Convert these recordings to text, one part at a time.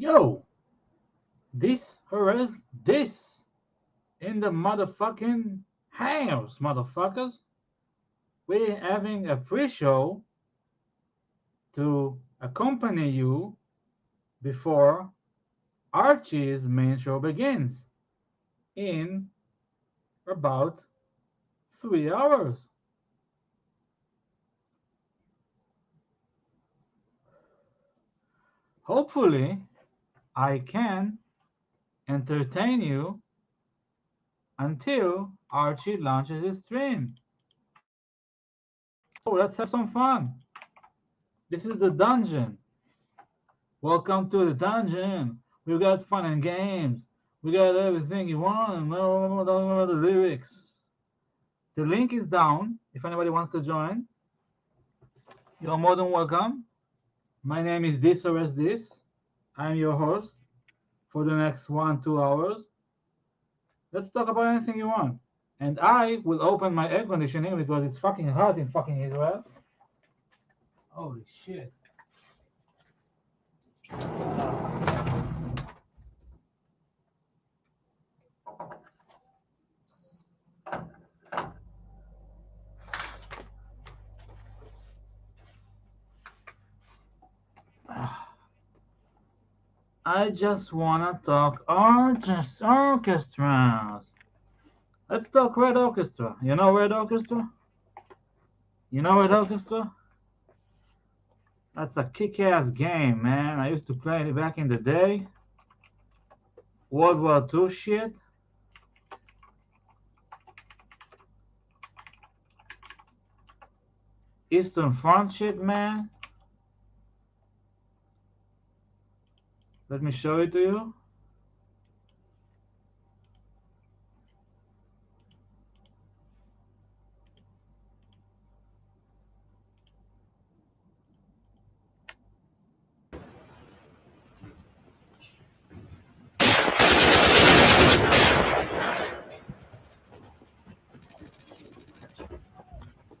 Yo, this harass this in the motherfucking house, motherfuckers. We're having a pre-show to accompany you before Archie's main show begins in about 3 hours. Hopefully, I can entertain you until Archie launches his stream. So let's have some fun. This is the dungeon. Welcome to the dungeon. We got fun and games. We got everything you want. Don't remember the lyrics. The link is down. If anybody wants to join, you're more than welcome. My name is This or As This. I'm your host for the next 1-2 hours. Let's talk about anything you want. And I will open my air conditioning because it's fucking hot in fucking Israel. Holy shit. I just wanna talk orchestras. Let's talk Red Orchestra. You know Red Orchestra? You know Red Orchestra? That's a kick-ass game, man. I used to play it back in the day. World War II shit. Eastern Front shit, man. Let me show it to you.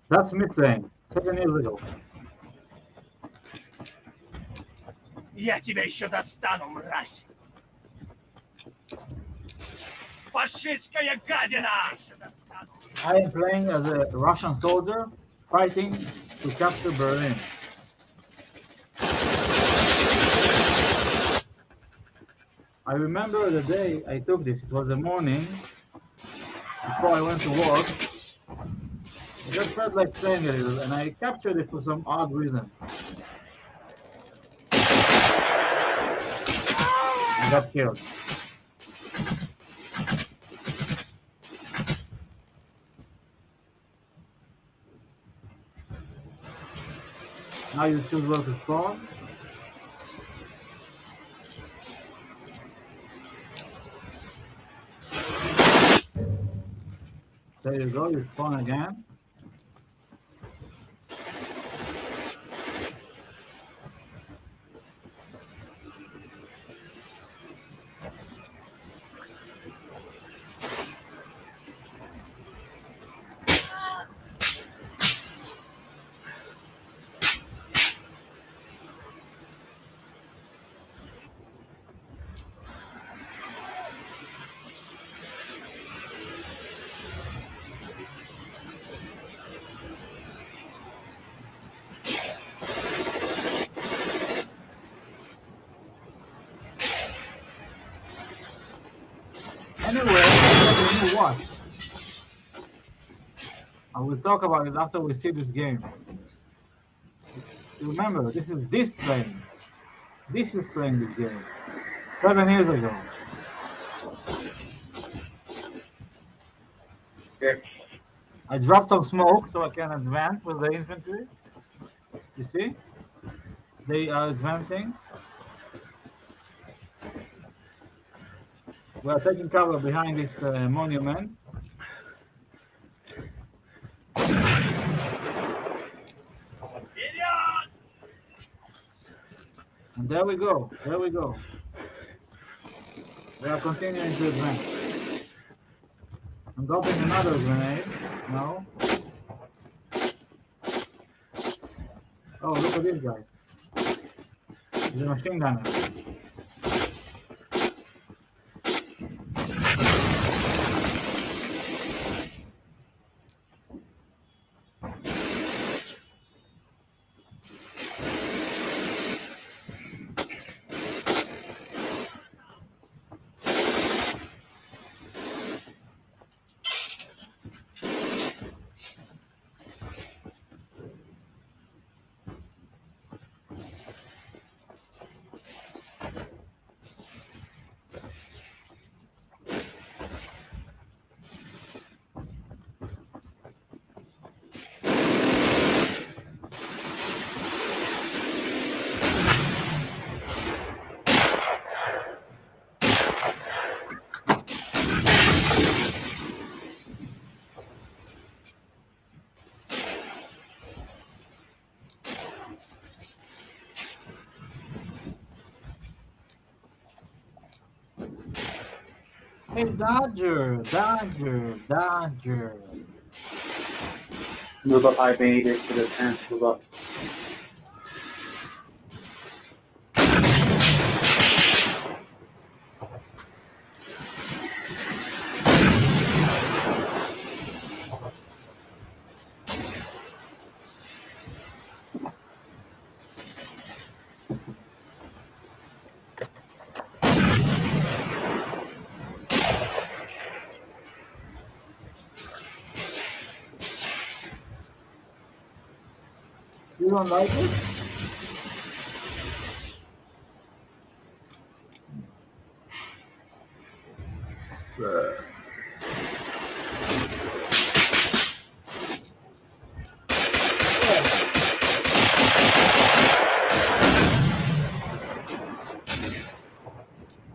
That's me playing 7 years ago. Я тебя еще достану, мразь! Фашистская гадина! I am playing as a Russian soldier fighting to capture Berlin. I remember the day I took this. It was a morning before I went to work. I just felt like playing a little, and I captured it for some odd reason. I got killed. Now you choose where to spawn. There you go, you spawn again. Anyway, you know what? I will talk about it after we see this game. Remember, this is this playing. This is playing this game. 7 years ago. I dropped some smoke so I can advance with the infantry. You see? They are advancing. We are taking cover behind this monument. And there we go. There we go. We are continuing to advance. I'm dropping another grenade. No. Oh, look at this guy. He's a machine gunner. Hey, Dodger, Dodger, Dodger. Move up, I made it to the 10th. Move up. You don't like it?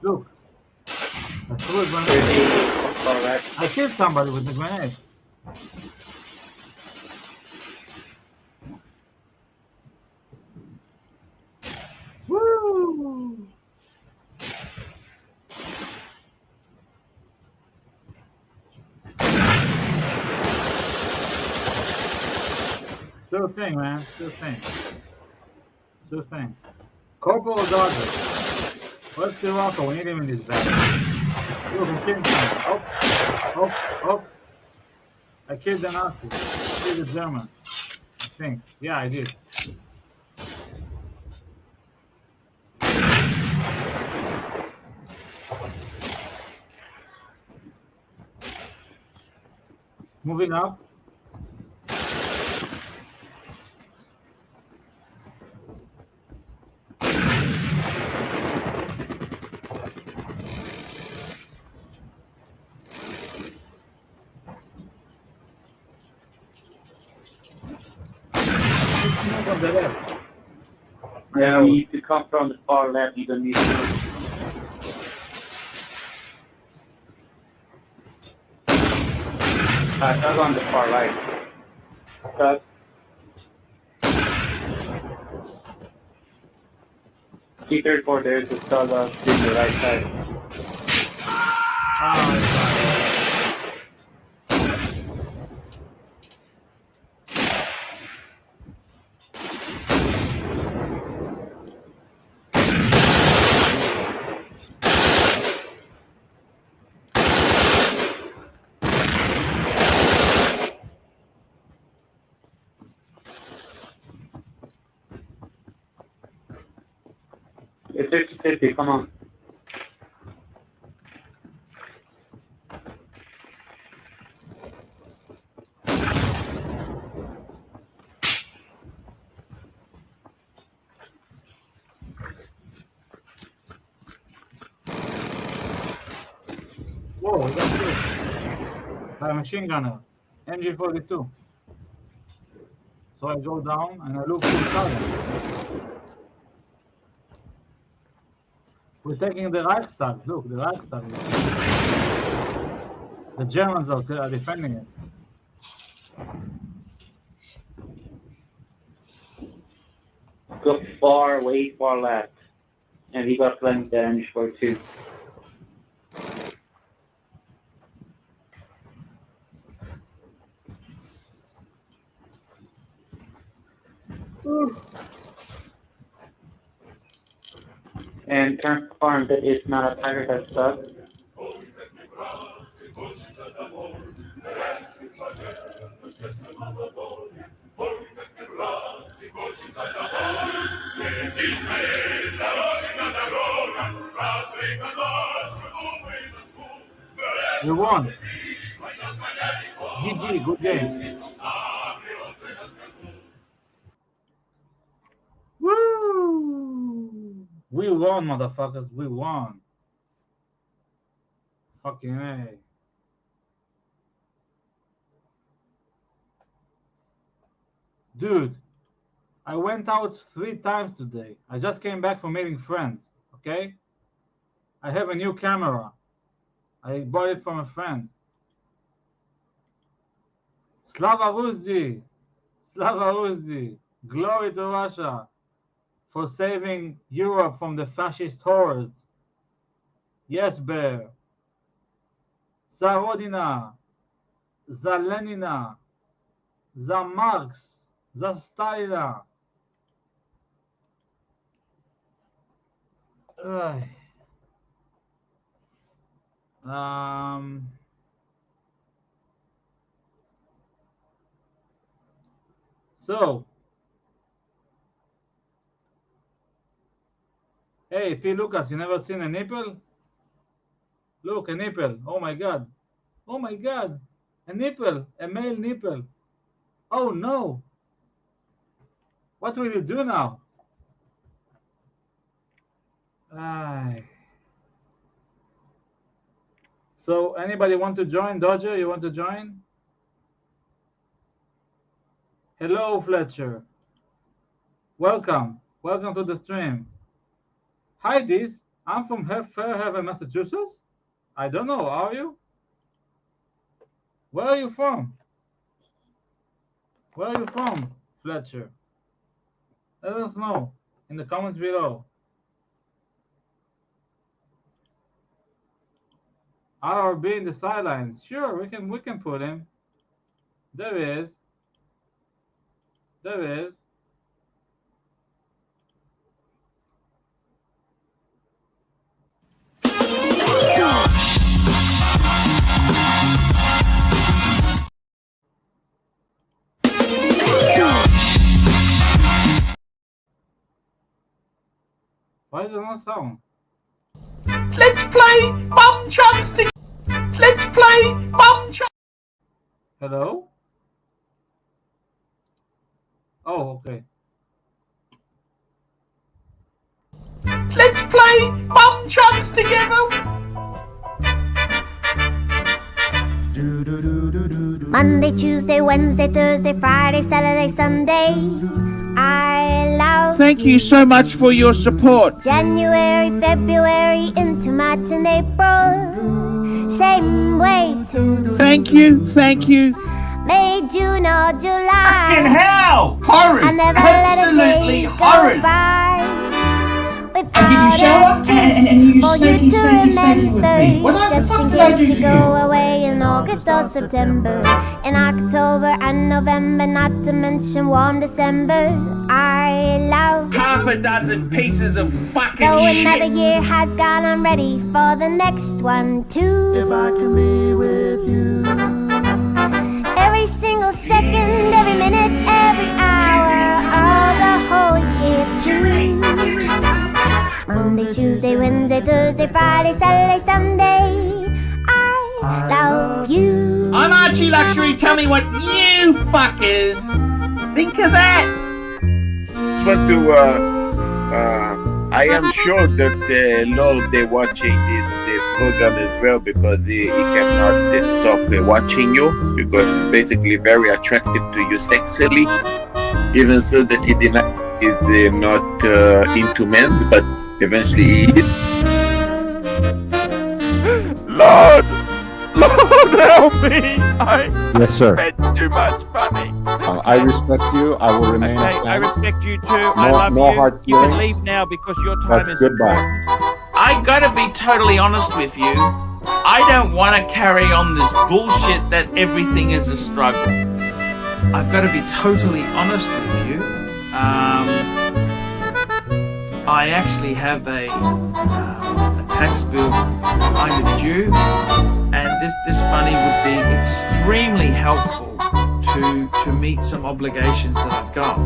Look, I threw a grenade. Alright. I killed somebody with the grenade. Woo! Sure thing, man. Sure thing. Sure thing. Corporal Dodger. Where's the Rocco? We need him in this battle. Look, I'm killing somebody. Oh. I killed the Nazi. I killed the German. I think. Yeah, I did. Moving up. Move on the left. Yeah, you need to come from the far left. You don't need to. Tug on the far right. Tug. Keep your report. There's a tug on the right side. It's 50-50. Come on. Whoa, we got killed by a machine gunner. MG42. So I go down and I look for the target. We're taking the Reichstag. Look, the Reichstag. The Germans are defending it. Go far, way far left. And he got flanked damage for 2. And confirm that it's not a tiger that's stuck. We won. GG, good game. Woo! We won, motherfuckers. We won. Fucking A. Dude, I went out 3 times today. I just came back from meeting friends, okay? I have a new camera. I bought it from a friend. Slava Rusdi! Slava Rusdi! Glory to Russia for saving Europe from the fascist hordes. Yes, Bear. za Rodina, za Lenina, za Marx, za Stalina. Ugh. So, hey, P. Lucas, you never seen a nipple? Look, a nipple. Oh my God. Oh my God. A nipple. A male nipple. Oh no. What will you do now? Ay. So, anybody want to join? Dodger, you want to join? Hello, Fletcher. Welcome. Welcome to the stream. Hi, Diz. I'm from Fairhaven, Massachusetts. I don't know. Are you? Where are you from? Where are you from, Fletcher? Let us know in the comments below. RRB in the sidelines. Sure, we can put him. There is. There is. Why is there no sound? Let's play Bum Chunks. Let's play Bum Chunks. Hello? Oh, okay. Let's play Bum Chunks together. Monday, Tuesday, Wednesday, Thursday, Friday, Saturday, Sunday. I love Thank you so much for your support. January, February, into March and April. Same way to Thank you. May, June, or July. Fucking hell! I Horrid! never let a Absolutely day horrid! go by I give you shower and you for snaky you to with me. remember. What the Just fuck in did I do case to you go you? away in August or September, in October and November, not to mention warm December. I love Half a dozen pieces of fucking so another shit. year has gone, I'm ready for the next one too. If I can be with you. Every single second, every minute, every hour, all the whole year too. Monday, Tuesday, Wednesday, Thursday, Friday, Saturday, Sunday. I love you. I'm Archie Luxury. Tell me what you fuckers think of that. Want to I am sure that Lord they're watching this program as well because he cannot stop watching you because it's basically very attractive to you sexually, even so that he denies he's not into men's, but eventually he is. Lord, help me! Yes, sir. spent too much money. I respect you. I will remain a Okay, fan. I respect you too. I No- love no you. hard You can feelings. leave now because your time That's is goodbye. important. I gotta be totally honest with you. I don't want to carry on this bullshit that everything is a struggle. I've got to be totally honest with you. I actually have a tax bill kind of due, and this money would be extremely helpful to meet some obligations that I've got.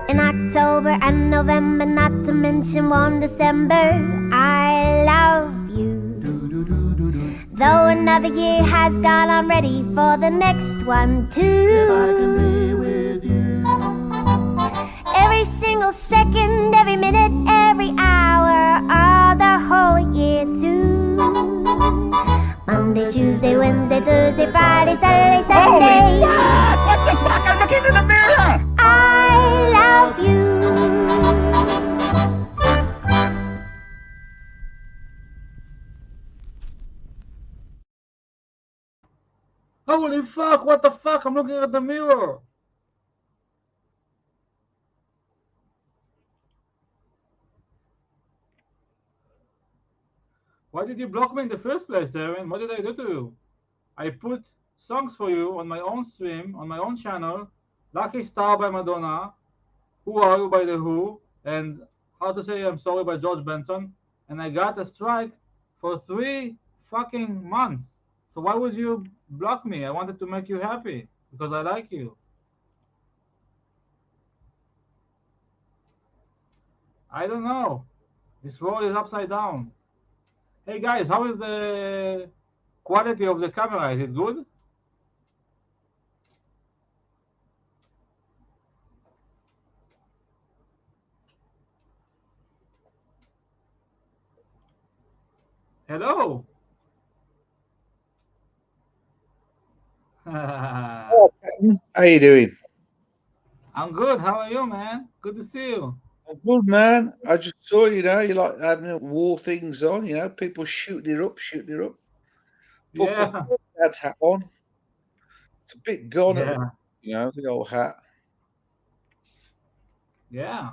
In October and November, not to mention warm December, I love you. Though another year has gone, I'm ready for the next one too. Every single second, every minute, every hour, all the whole year too. Monday, Tuesday, Wednesday, Thursday, Friday, Saturday, Sunday. What the fuck? I'm looking in the mirror! I love you. Holy fuck, what the fuck? I'm looking at the mirror. Why did you block me in the first place, Aaron? What did I do to you? I put songs for you on my own stream, on my own channel. Lucky Star by Madonna, Who Are You by The Who, and How to Say I'm Sorry by George Benson. And I got a strike for 3 fucking months. So why would you block me? I wanted to make you happy because I like you. I don't know. This world is upside down. Hey guys, how is the quality of the camera? Is it good? Hello. How you doing? I'm good. How are you, man? Good to see you. I'm good, man. I just saw you like having war things on. People shooting it up. Yeah. Football dad's hat on. It's a bit gone at the old hat. Yeah.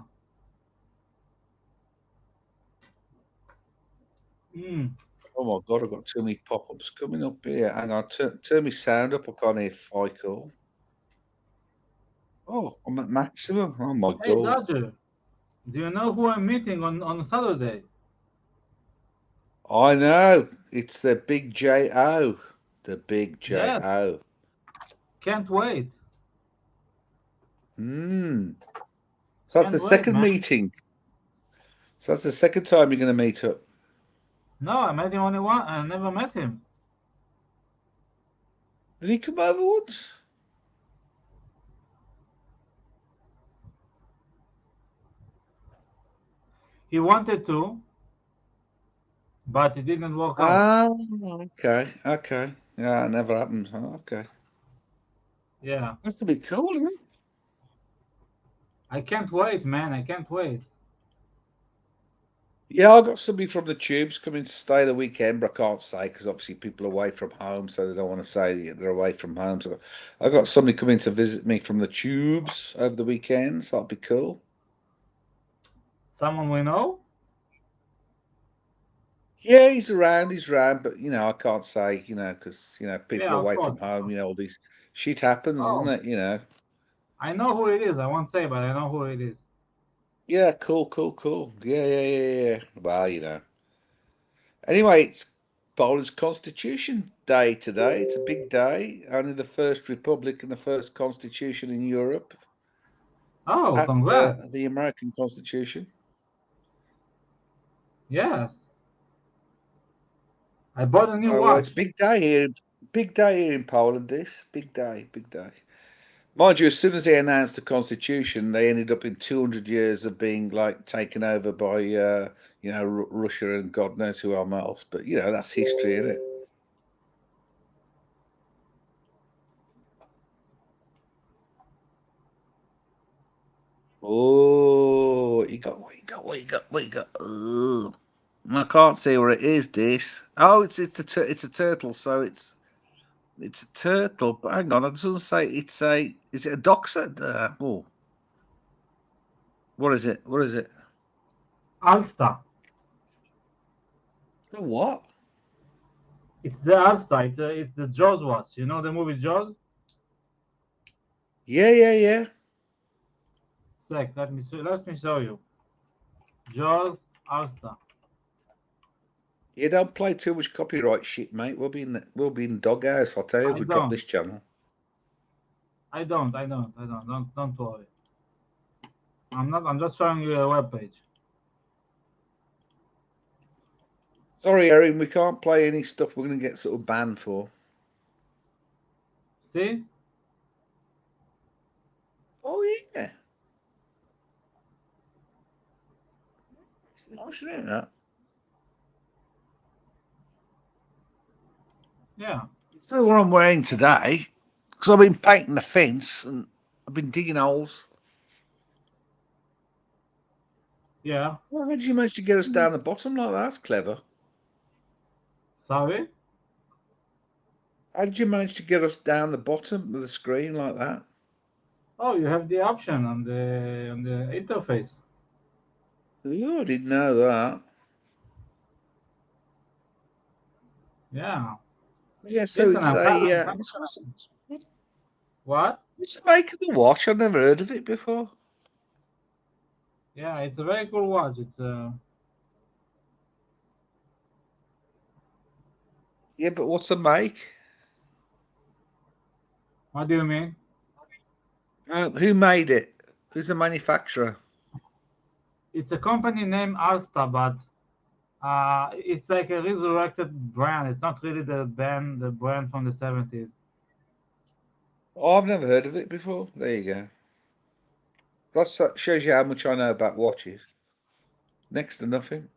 Oh my god, I've got too many pop-ups coming up here. Hang on, turn my sound up. I can't hear FICO. Oh, I'm at maximum. Oh my Hey, god. Dodger. Do you know who I'm meeting on Saturday? I know. It's the big J.O. The big Yes. J.O. Can't wait. So that's the Can't wait, second man. meeting. So that's the second time you're going to meet up. No, I met him only once. I never met him. Did he come over once? He wanted to, but it didn't work out. Oh, okay. Yeah, it never happened. Oh, okay. Yeah. That's going to be cool, isn't it? I can't wait, man. I can't wait. Yeah, I got somebody from the Tubes coming to stay the weekend, but I can't say because obviously people are away from home, so they don't want to say they're away from home. So I got somebody coming to visit me from the Tubes over the weekend, so that'll be cool. Someone we know? Yeah, he's around, but I can't say, because people Yeah, are of away course. from home, all these shit happens, isn't it? I know who it is. I won't say, but I know who it is. Yeah, cool. Yeah. Well, Anyway, it's Poland's Constitution Day today. It's a big day. Only the first republic and the first constitution in Europe. Oh, after congrats. the American Constitution. Yes. I bought a new So watch. it's a big day here. Big day here in Poland. This big day. Mind you, as soon as they announced the Constitution, they ended up in 200 years of being taken over by Russia and God knows who else. But that's history, isn't it? Oh, what you got? Ugh. I can't see where it is. This. Oh, it's a turtle. So it's a turtle. But hang on, it doesn't say. Is it a dachshund? What is it? Alsta. The what? It's the Alsta. It's the Jaws watch. You know the movie Jaws? Yeah. Sec. Let me show you. Jaws Alsta. You don't play too much copyright shit, mate. We'll be in doghouse. I'll tell you. We drop this channel. I don't. Don't worry. I'm just showing you a web page. Sorry, Erin. We can't play any stuff we're going to get sort of banned for. See? Oh yeah. It's nice, isn't it? Yeah. It's not what I'm wearing today because I've been painting the fence and I've been digging holes. Yeah. Well, how did you manage to get us down the bottom like that? That's clever. Sorry? How did you manage to get us down the bottom of the screen like that? Oh, you have the option on the interface. Oh, I didn't know that. Yeah. Yeah, so Listen, it's I'm a telling. What? what's the make of the watch? I've never heard of it before. Yeah, it's a very cool watch. It's Yeah, but what's the make? What do you mean? Who made it? Who's the manufacturer? It's a company named Alsta, but it's like a resurrected brand. It's not really the brand from the 70s. Oh, I've never heard of it before. There you go. That shows you how much I know about watches. Next to nothing.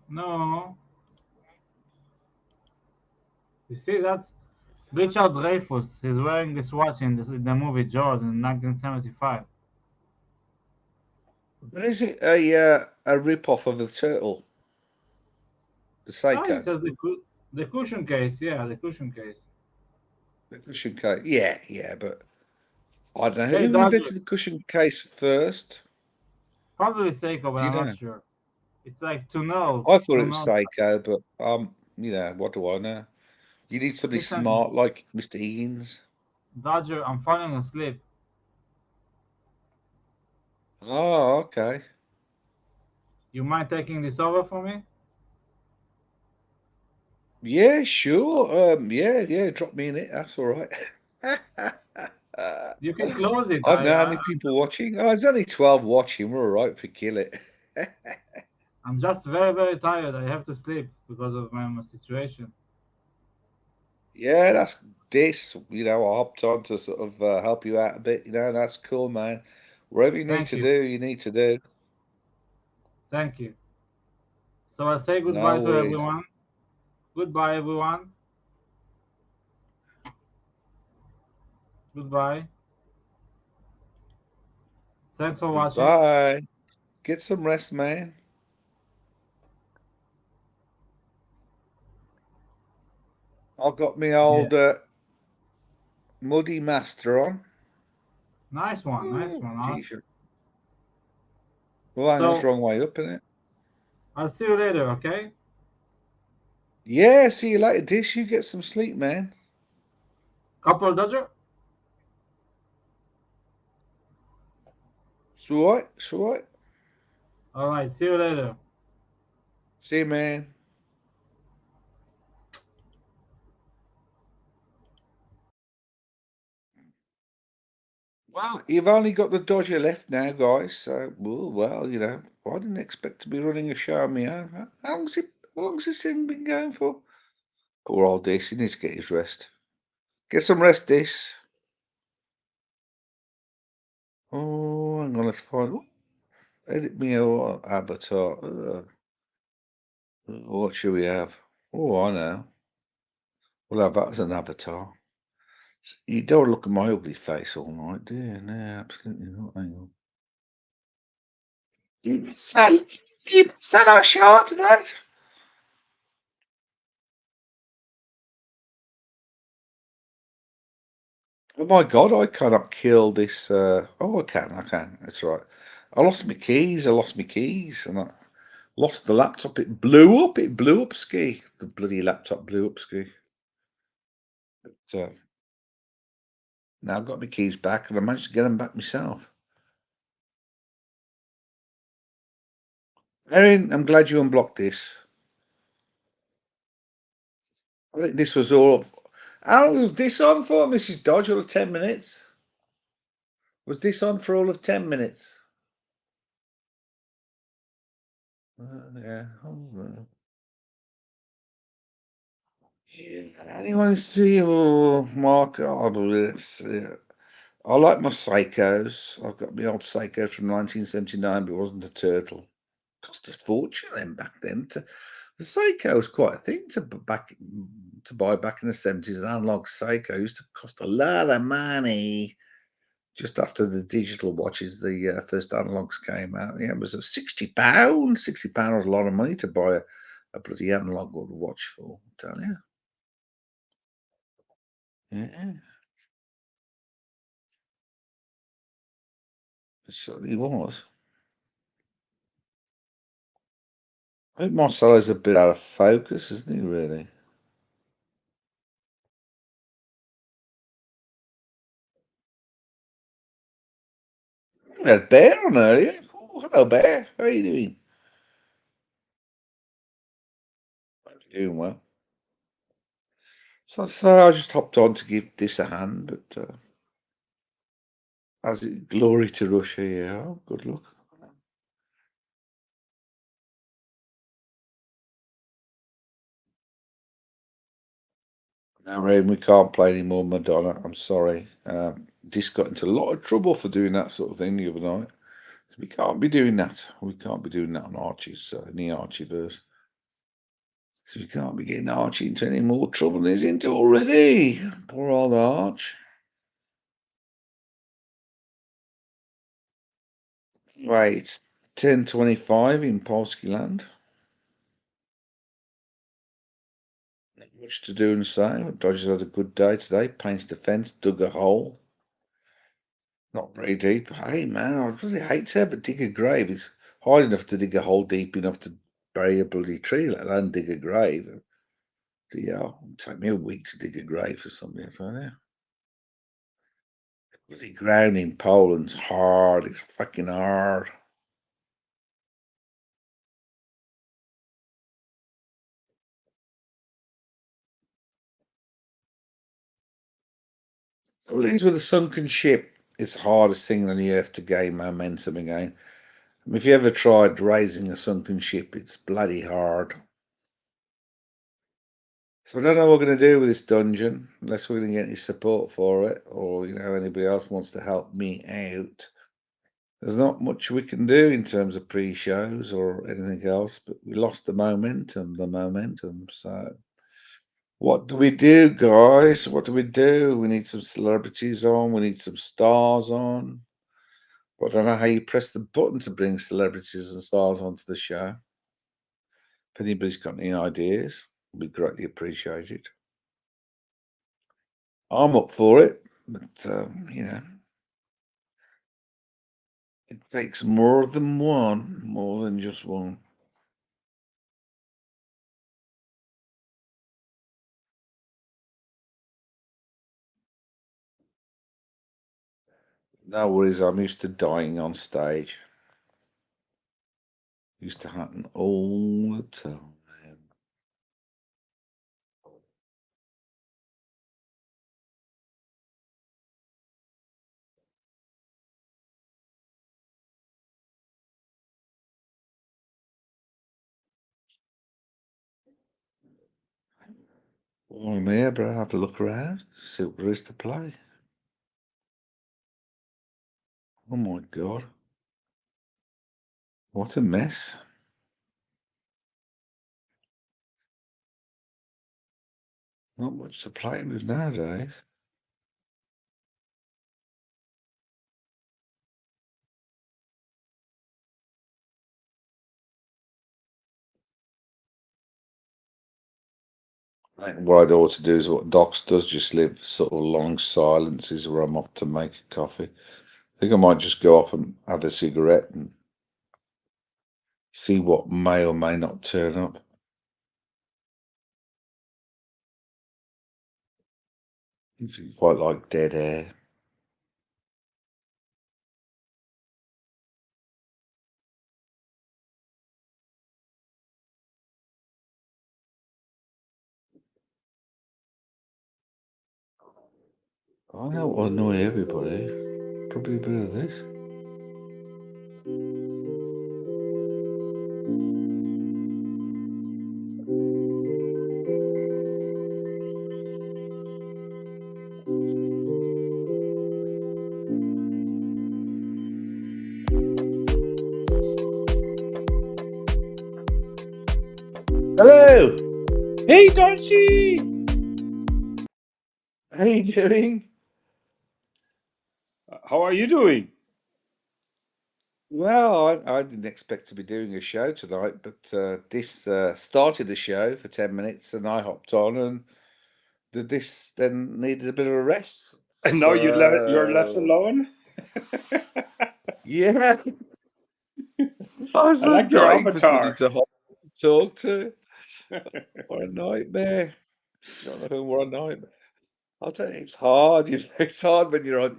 No, you see, that's Richard Dreyfuss. He's wearing this watch in the movie Jaws in 1975. But is it a rip-off of the turtle? The Oh, it Seiko? says the cushion case. Yeah, the cushion case. The cushion case? Yeah, but I don't know. Hey, Who Dodger. invented the cushion case first? Probably Seiko, but Do you I'm know? not sure. It's like to know. I thought To it was know. Seiko, but what do I know? You need somebody Listen, smart like Mr. Higgins. Dodger, I'm falling asleep. Oh, okay. You mind taking this over for me? Yeah, sure. Yeah. Drop me in it. That's all right. You can close it. I don't know how many people watching. Oh, there's only 12 watching. We're all right if we kill it. I'm just very, very tired. I have to sleep because of my situation. Yeah, that's this. I hopped on to sort of help you out a bit. That's cool, man. Whatever you need Thank to you. do, you need to do. Thank you. So I'll say No goodbye to worries. everyone. Goodbye, everyone. Goodbye. Thanks for watching. Bye. Get some rest, man. I've got my old Muddy Master on. Nice one. Nice one. T-shirt. Well, hang on, that's So the wrong way up, isn't it? I'll see you later, okay? Yeah, see you later, Dish. You get some sleep, man. Couple Dodger? It's all right. It's all right. All right. See you later. See you, man. Well, you've only got the Dodger left now, guys. So, well, I didn't expect to be running a show on my own. How long's this thing been going for? Poor old Dish. He needs to get his rest. Get some rest, Dish. Oh, hang on. Let's find. Edit me or avatar. What should we have? Oh, I know. We'll have that as an avatar. You don't look at my ugly face all night, do you? No, absolutely not. Hang on. You said our show tonight? Oh my God, I cannot kill this. I can. That's right. I lost my keys. And I lost the laptop. It blew up. Ski. The bloody laptop blew up, ski. But now I've got my keys back, and I managed to get them back myself. Erin, I'm glad you unblocked this. I think this was all. How long was this on for, Mrs. Dodge? All of 10 minutes? Was this on for all of 10 minutes? Yeah. Anyone see Mark? I like my Seikos. I've got my old Seiko from 1979, but it wasn't a turtle. Cost a fortune then back then. The Seiko was quite a thing to buy back in the 70s. An analog Seiko used to cost a lot of money. Just after the digital watches, the first analogs came out, it was £60. £60 was a lot of money to buy a bloody analog watch for, I tell you. Yeah, it certainly was. I think Marcelo's a bit out of focus, isn't he, really? We had Bear on earlier. Oh, hello, Bear. How are you doing? Doing well. So I just hopped on to give this a hand, but as it glory to Russia, yeah. Oh, good luck. No, Rain, we can't play any more Madonna. I'm sorry. This got into a lot of trouble for doing that sort of thing the other night. So we can't be doing that. We can't be doing that on Archie's, in the Archieverse. So we can't be getting Archie into any more trouble than he's into already. Poor old Arch. Right, it's 10:25 in Polski land. Not much to do and say. Dodgers had a good day today. Painted the fence, dug a hole. Not very deep. Hey, man, I really hate to ever dig a grave. It's hard enough to dig a hole deep enough to bury a bloody tree, let alone dig a grave. So, yeah, it'll take me a week to dig a grave for somebody, I tell you. The ground in Poland's hard. It's fucking hard. Well, it is with a sunken ship. It's the hardest thing on the earth to gain momentum again. I mean, if you ever tried raising a sunken ship, it's bloody hard. So I don't know what we're going to do with this dungeon, unless we're going to get any support for it, or anybody else wants to help me out. There's not much we can do in terms of pre-shows or anything else, but we lost the momentum. So what do we do, guys? What do? We need some celebrities on. We need some stars on. But I don't know how you press the button to bring celebrities and stars onto the show. If anybody's got any ideas, it'd be greatly appreciated. I'm up for it, but it takes more than just one. No worries, I'm used to dying on stage. Used to happen all the time. Well, I'm here, but I'll have a look around, see what there is to play. Oh my god. What a mess. Not much to play with nowadays. I think what I'd ought to do is what Docs does, just live sort of long silences where I'm off to make a coffee. I think I might just go off and have a cigarette and see what may or may not turn up. It's quite like dead air. I know what will annoy everybody. Probably a bit of this. Hello! Hey, Darcy! How are you doing? How are you doing? Well, I didn't expect to be doing a show tonight, but this started the show for 10 minutes and I hopped on, and this then needed a bit of a rest. And now you're left alone? Yeah. I was I like your dying for somebody avatar. to hop talk to. What a nightmare. Jonathan, what a nightmare. I'll tell you, it's hard. You know, it's hard when you're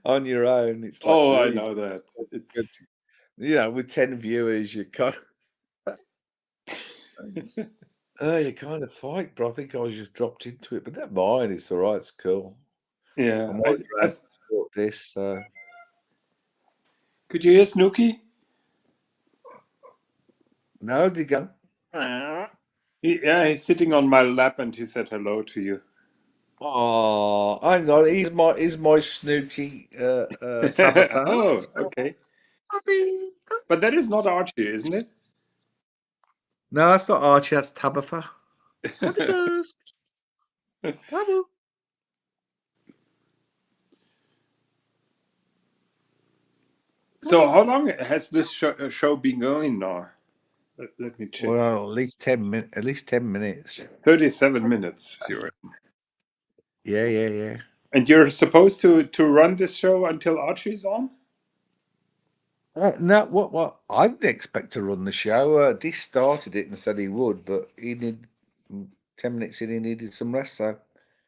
on your own. It's like, Oh, I really know that. It's with 10 viewers, you kind you kind of fight, but I think I was just dropped into it. But never mind, it's all right. It's cool. yeah. I'm always glad to support this. So Could you hear Snooky? no, did you go? Yeah, he's sitting on my lap and he said hello to you. Oh, hang on. He's my Snooky Tabitha. Oh, okay. But that is not Archie, isn't it? No, that's not Archie. That's Tabitha. So how long has this show been going now? Let me check. Well, at least 10 minutes. At least 10 minutes. 37 minutes. You're Yeah. And you're supposed to run this show until Archie's on? No, what? I didn't expect to run the show. Dish started it and said he would, but he did 10 minutes in. He needed some rest, so.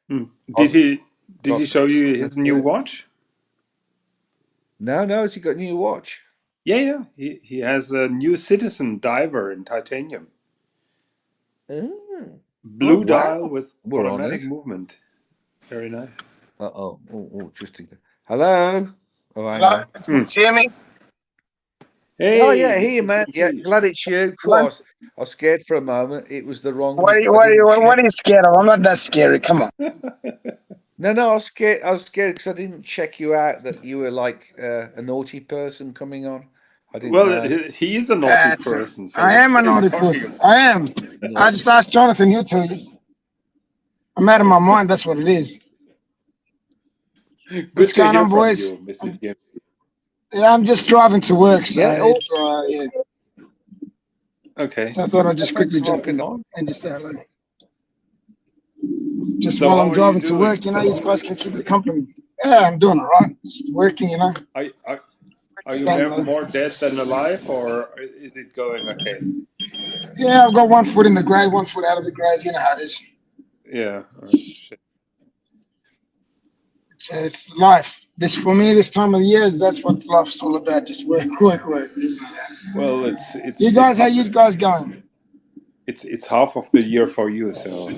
Did he show you his new watch? No. Has he got a new watch? Yeah. He has a new Citizen diver in titanium. Blue dial with automatic movement. Very nice. Oh, interesting. Hello. Hello. Can you hear me? Hey. Oh yeah, here, man. Yeah, glad it's you. I was scared for a moment. It was the wrong. What are you scared of? I'm not that scary. Come on. No, I was scared. I was scared because I didn't check you out that you were like a naughty person coming on. I didn't. Well, he is a naughty person. So I am a naughty person. I am. No. I just asked Jonathan. He'll tell you. I'm out of my mind. That's what it is. Good What's to going hear on, from boys? you, Mr. Jim. Yeah, I'm just driving to work. So yeah. Okay. So I thought I'd just quickly jump in and just say hello. Just So while how I'm are driving you to doing? work, you know, you guys can keep me company. Yeah, I'm doing all right. Just working, you know. Are you more dead than alive, or is it going okay? Yeah, I've got 1 foot in the grave, 1 foot out of the grave. You know how it is. Yeah. Oh, shit. It's life. For me, this time of the year, that's what life's all about. Just work, isn't it? Well, it's you guys. How you guys going? It's half of the year for you, so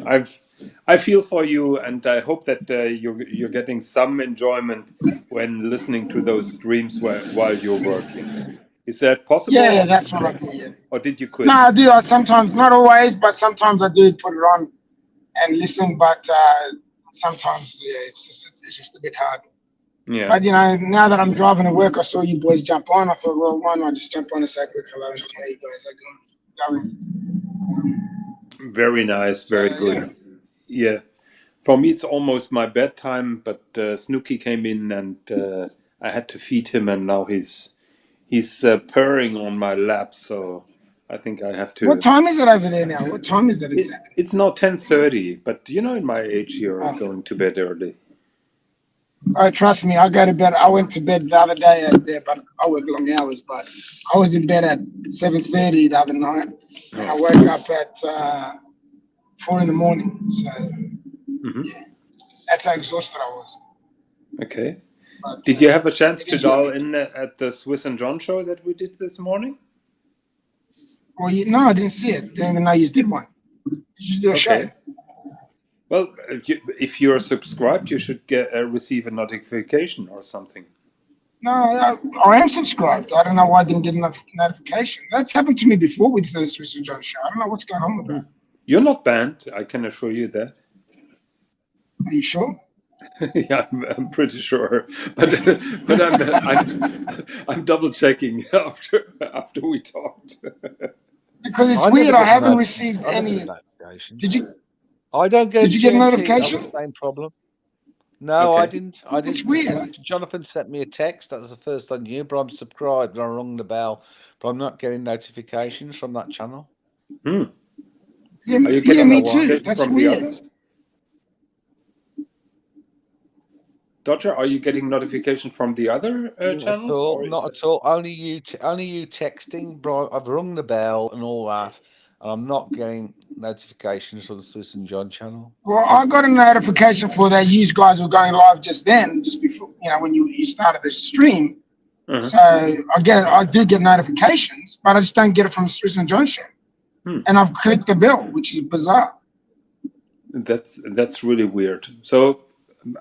I feel for you, and I hope that you're getting some enjoyment when listening to those streams while you're working. Is that possible? Yeah, that's what I do. Yeah. Or did you quit? No, I do. I sometimes, not always, but sometimes I do put it on and listen. But sometimes, yeah, it's just a bit hard. Yeah. But you know, now that I'm driving to work, I saw you boys jump on. I thought, well, why not just jump on and say a quick hello and see how you guys are going. Very nice, very good. Yeah. For me, it's almost my bedtime, but Snooky came in and I had to feed him, and now he's purring on my lap, so I think I have to. What time is it over there now? What time is it exactly? It's now 10:30, but you know, in my age, you're going to bed early. Oh, trust me, I go to bed. I went to bed the other day out there, but I work long hours. But I was in bed at 7:30 the other night, and I woke up at 4 in the morning. So yeah, that's how exhausted I was. Okay. But, did you have a chance to dial in at the Swiss and John show that we did this morning? Well, no, I didn't see it. Didn't even know you did one. Did you do a show? Well, if you're subscribed, you should receive a notification or something. No, I am subscribed. I don't know why I didn't get a notification. That's happened to me before with the Swiss and John show. I don't know what's going on with that. You're not banned. I can assure you that. Are you sure? Yeah, I'm pretty sure, but I'm double checking after we talked. Because it's weird. I haven't received any. Did you? I don't get. Did you get a notification? Same problem. No, okay. I didn't. It's weird. Jonathan sent me a text. That was the first I knew, but I'm subscribed and I rung the bell, but I'm not getting notifications from that channel. Yeah, are you getting notifications from weird. The others? Dodger, are you getting notification from the other channels? Not at all. Only you texting, bro. I've rung the bell and all that, and I'm not getting notifications on the Swiss and John channel. Well, I got a notification for that you guys were going live just then, just before, when you started the stream. So I do get notifications, but I just don't get it from Swiss and John show. And I've clicked the bell, which is bizarre. That's really weird. So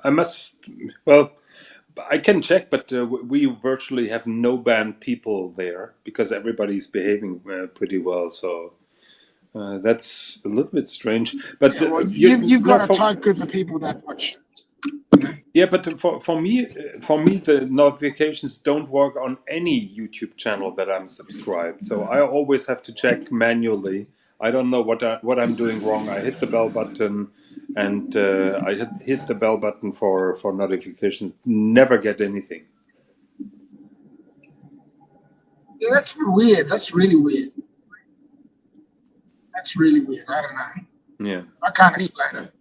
I must, well, I can check, but we virtually have no banned people there because everybody's behaving pretty well. So that's a little bit strange. But you've got a tight group of people that watch. Yeah, but for me, the notifications don't work on any YouTube channel that I'm subscribed. So I always have to check manually. I don't know what I'm doing wrong. I hit the bell button, and I hit the bell button for notifications. Never get anything. Yeah, that's weird. That's really weird. That's really weird. I don't know. Yeah, I can't explain it.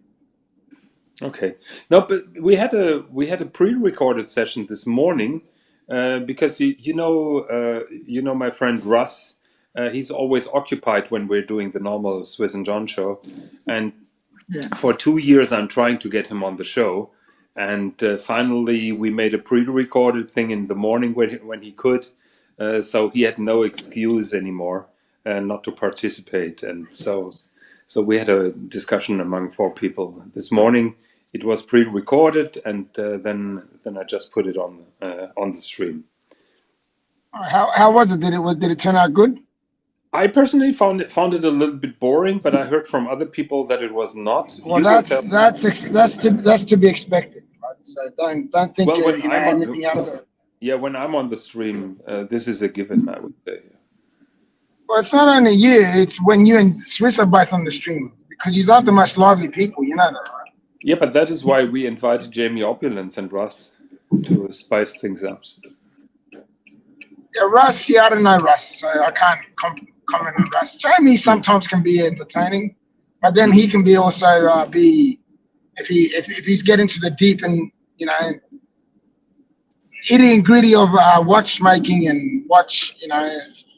Okay. No, but we had a pre-recorded session this morning because you know my friend Russ. He's always occupied when we're doing the normal Swiss and John show, and for 2 years I'm trying to get him on the show, and finally we made a pre-recorded thing in the morning when he could, so he had no excuse anymore not to participate, and so we had a discussion among 4 people this morning. It was pre-recorded, and then I just put it on the stream. How was it? Did it turn out good? I personally found it a little bit boring, but I heard from other people that it was not. Well, that's to be expected. Right? So don't think anything out of it. Yeah, when I'm on the stream, this is a given, I would say. Well, it's not only you; it's when you and Swiss are both on the stream because you aren't the most lively people. You know that, right? Yeah, but that is why we invited Jamie Opulence and Russ to spice things up. Yeah, Russ. Yeah, I don't know Russ, so I can't comment on Russ. Jamie sometimes can be entertaining, but then he can be also be if he's getting to the deep and itty and gritty of watchmaking and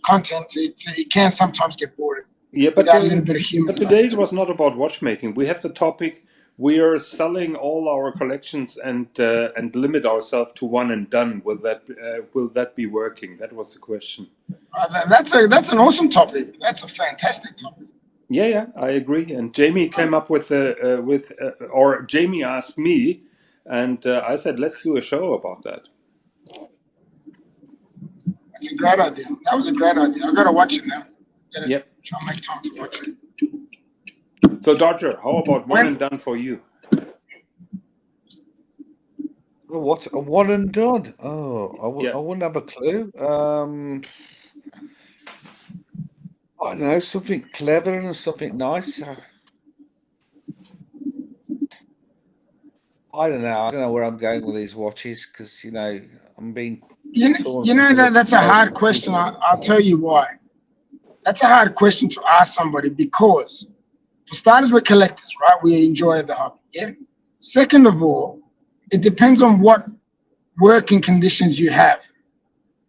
content. It can sometimes get boring. Yeah, but a little bit of humor. But today it was not about watchmaking. We had the topic. We are selling all our collections and limit ourselves to one and done. Will that be working? That was the question. That's an awesome topic. That's a fantastic topic. Yeah, I agree. And Jamie came up with or Jamie asked me, and I said, let's do a show about that. That's a great idea. That was a great idea. I got to watch it now. Yep. Try and make time to watch it. So, Dodger, how about one and done for you? What a one and done? Oh, I wouldn't have a clue. I don't know, something clever and something nice. I don't know where I'm going with these watches because I'm being. That's a hard question. I'll tell you why. That's a hard question to ask somebody because, for starters, we're collectors, right? We enjoy the hobby. Yeah. Second of all, it depends on what working conditions you have.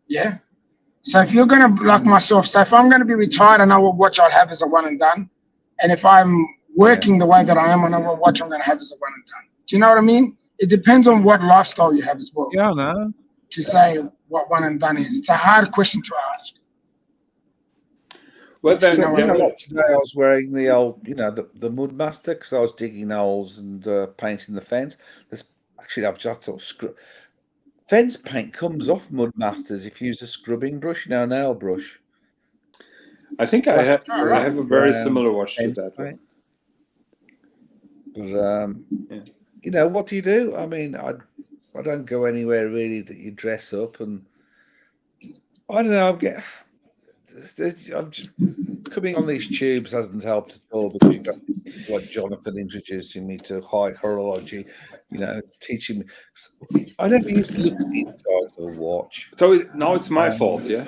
Yeah. So if you're gonna, like myself, so if I'm gonna be retired, I know what watch I'll have as a one and done, and if I'm working the way that I am, I know what watch I'm gonna have as a one and done. Do you know what I mean? It depends on what lifestyle you have as well. Yeah, I know. To say what one and done is, it's a hard question to ask. Well, then, today I was wearing the old, the Mudmaster because I was digging holes and painting the fence. I've just fence paint comes off Mudmasters if you use a scrubbing brush, nail brush. I think I have a very similar watch to that. But what do you do? I mean, I don't go anywhere really that you dress up, and I don't know. I'm just coming on these tubes hasn't helped at all because you've got like Jonathan introducing me to high horology, teaching me. I never used to look at the inside of a watch. So now it's my fault, yeah?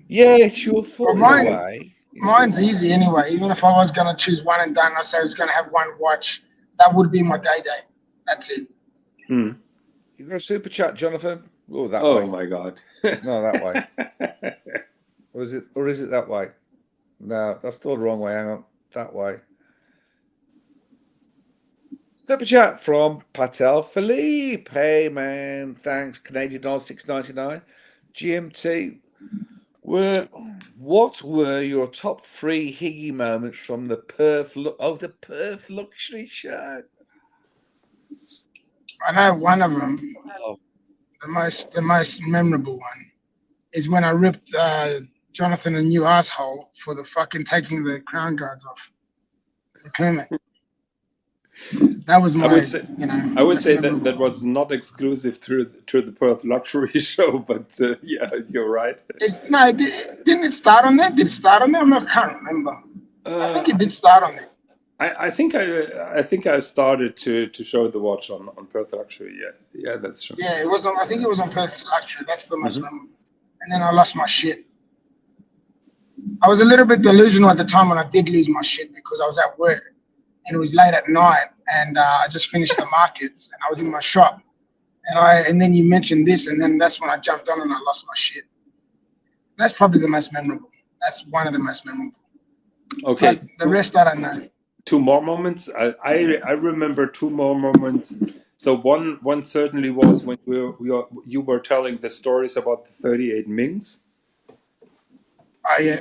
Yeah, it's your fault. Well, mine's easy anyway. Even if I was going to choose one and done, I say I was going to have one watch, that would be my day. That's it. You got a super chat, Jonathan? Oh, that way. Oh my God! No, that way. Or is it that way? No, that's still the wrong way. Hang on. That way. Super chat from Patel Philippe. Hey, man. Thanks. Canadian dollar $6.99. GMT. What were your top 3 Higgy moments from the Perth Luxury Show? I know one of them. Oh. The most memorable one is when I ripped Jonathan a new asshole for the fucking taking the crown guards off the permit. That was my. I would say, I would say memorable. that was not exclusive to the Perth Luxury Show, but yeah, you're right. Didn't it start on there? Did it start on there? I can't remember. I think it did start on there. I think I started to show the watch on Perth Luxury. Yeah, that's true. Yeah, it was on. I think it was on Perth Luxury. That's the most memorable. And then I lost my shit. I was a little bit delusional at the time when I did lose my shit because I was at work and it was late at night and I just finished the markets and I was in my shop and then you mentioned this and then that's when I jumped on and I lost my shit. That's probably the most memorable. That's one of the most memorable. Okay. But the rest I don't know. 2 more moments. I remember 2 more moments. So one certainly was when you were telling the stories about the 38 Mings. Oh yeah.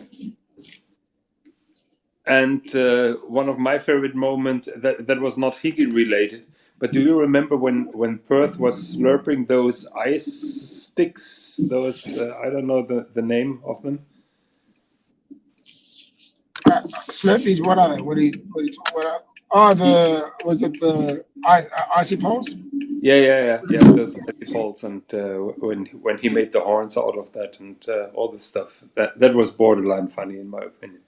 And one of my favorite moments that was not Higgy related, but do you remember when Perth was slurping those ice sticks? Those I don't know the name of them. Slurpees, what are they? What are you talking about? Oh, was it the icy poles? Yeah. Those icy poles, and when he made the horns out of that and all this stuff, that was borderline funny in my opinion.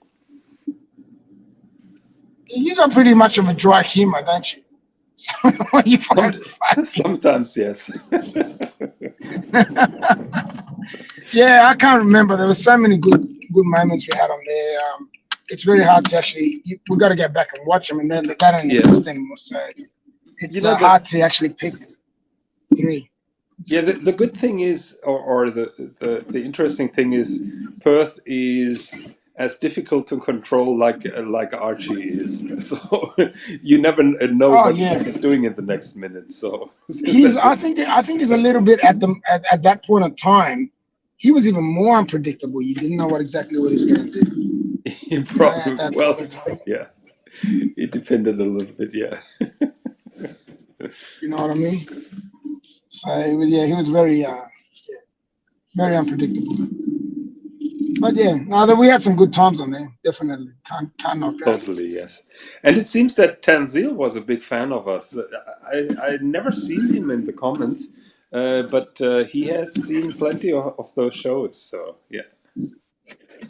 You got pretty much of a dry humor, don't you? When you find sometimes, yes. Yeah, I can't remember. There was so many good moments we had on there. It's very hard to actually. We got to get back and watch them, and then that don't exist anymore. So it's hard to actually pick 3. Yeah, the good thing is, or the interesting thing is, Perth is as difficult to control like Archie is. So you never know what he's doing in the next minute. So I think he's a little bit at that point of time. He was even more unpredictable. You didn't know exactly what he was going to do. He probably yeah. It depended a little bit, yeah. You know what I mean? So he was very very unpredictable. But yeah, we had some good times on there. Definitely can't knock that. Totally, yes. And it seems that Tanzil was a big fan of us. I never seen him in the comments, but he has seen plenty of those shows. So yeah.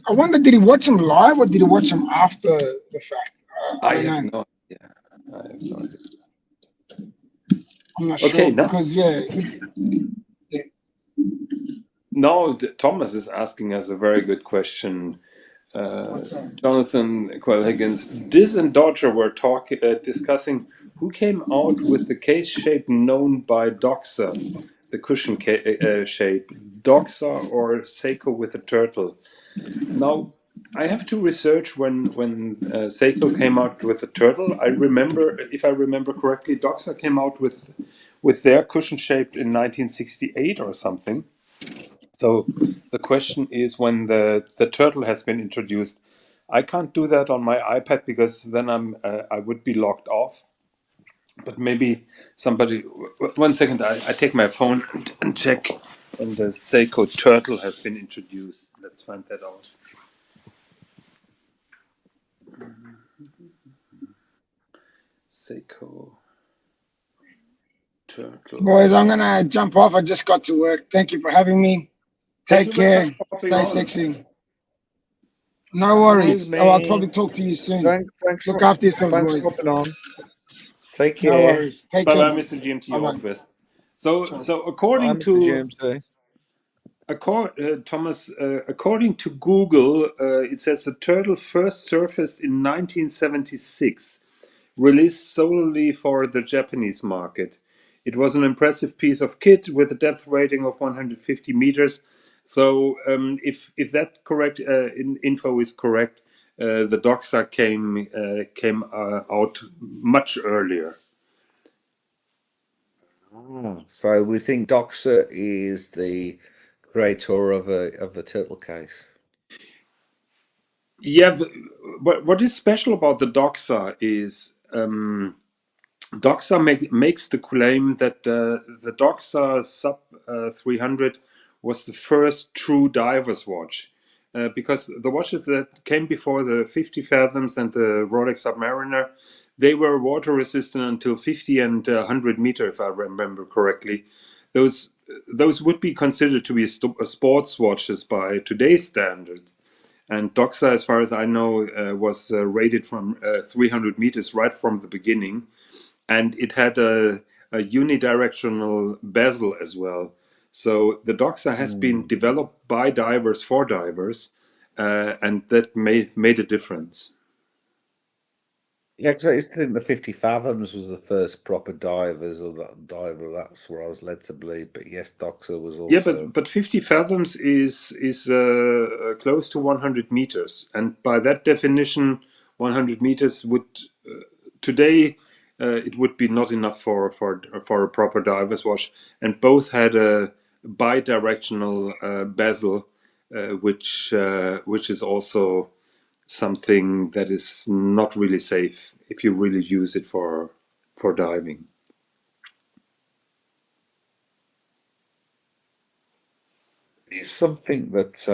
I wonder, did he watch them live or did he watch them after the fact? I have no idea. I'm not sure because No, Thomas is asking us a very good question. Jonathan Quayle-Higgins, Diz and Dodger were discussing who came out with the case shape known by Doxa, the cushion shape, Doxa or Seiko with a turtle. Now, I have to research when Seiko came out with the turtle. I remember, if I remember correctly, Doxa came out with their cushion shape in 1968 or something. So the question is when the turtle has been introduced. I can't do that on my iPad because then I would be logged off. But maybe somebody. 1 second, I take my phone and check when the Seiko turtle has been introduced. Let's find that out. Seiko turtle. Boys, I'm gonna jump off. I just got to work. Thank you for having me. Take care. Stay sexy. No worries. I'll probably talk to you soon. Thanks. Look after yourselves, Thanks boys. for hopping on. Take care. No worries. Take care. Bye, Mr. GMT. All the best. So according to Thomas, according to Google, it says the turtle first surfaced in 1976, released solely for the Japanese market. It was an impressive piece of kit with a depth rating of 150 meters. So if that correct info is correct, the Doxa came out much earlier. So we think Doxa is the creator of a turtle case. Yeah, but what is special about the Doxa is Doxa makes the claim that the Doxa Sub 300 was the first true diver's watch. Because the watches that came before the 50 Fathoms and the Rolex Submariner, they were water resistant until 50 and 100 meter, if I remember correctly. Those would be considered to be sports watches by today's standard. And Doxa, as far as I know, was rated from 300 meters right from the beginning. And it had a unidirectional bezel as well. So the Doxa has been developed by divers for divers, and that made a difference. Yeah, because I used to think the 50 Fathoms was the first proper divers or that diver. That's where I was led to believe. But yes, Doxa was also. Yeah, but 50 fathoms is close to 100 meters, and by that definition, 100 meters would today it would be not enough for a proper diver's watch. And both had a bi-directional bezel, which is also something that is not really safe if you really use it for diving. It's something that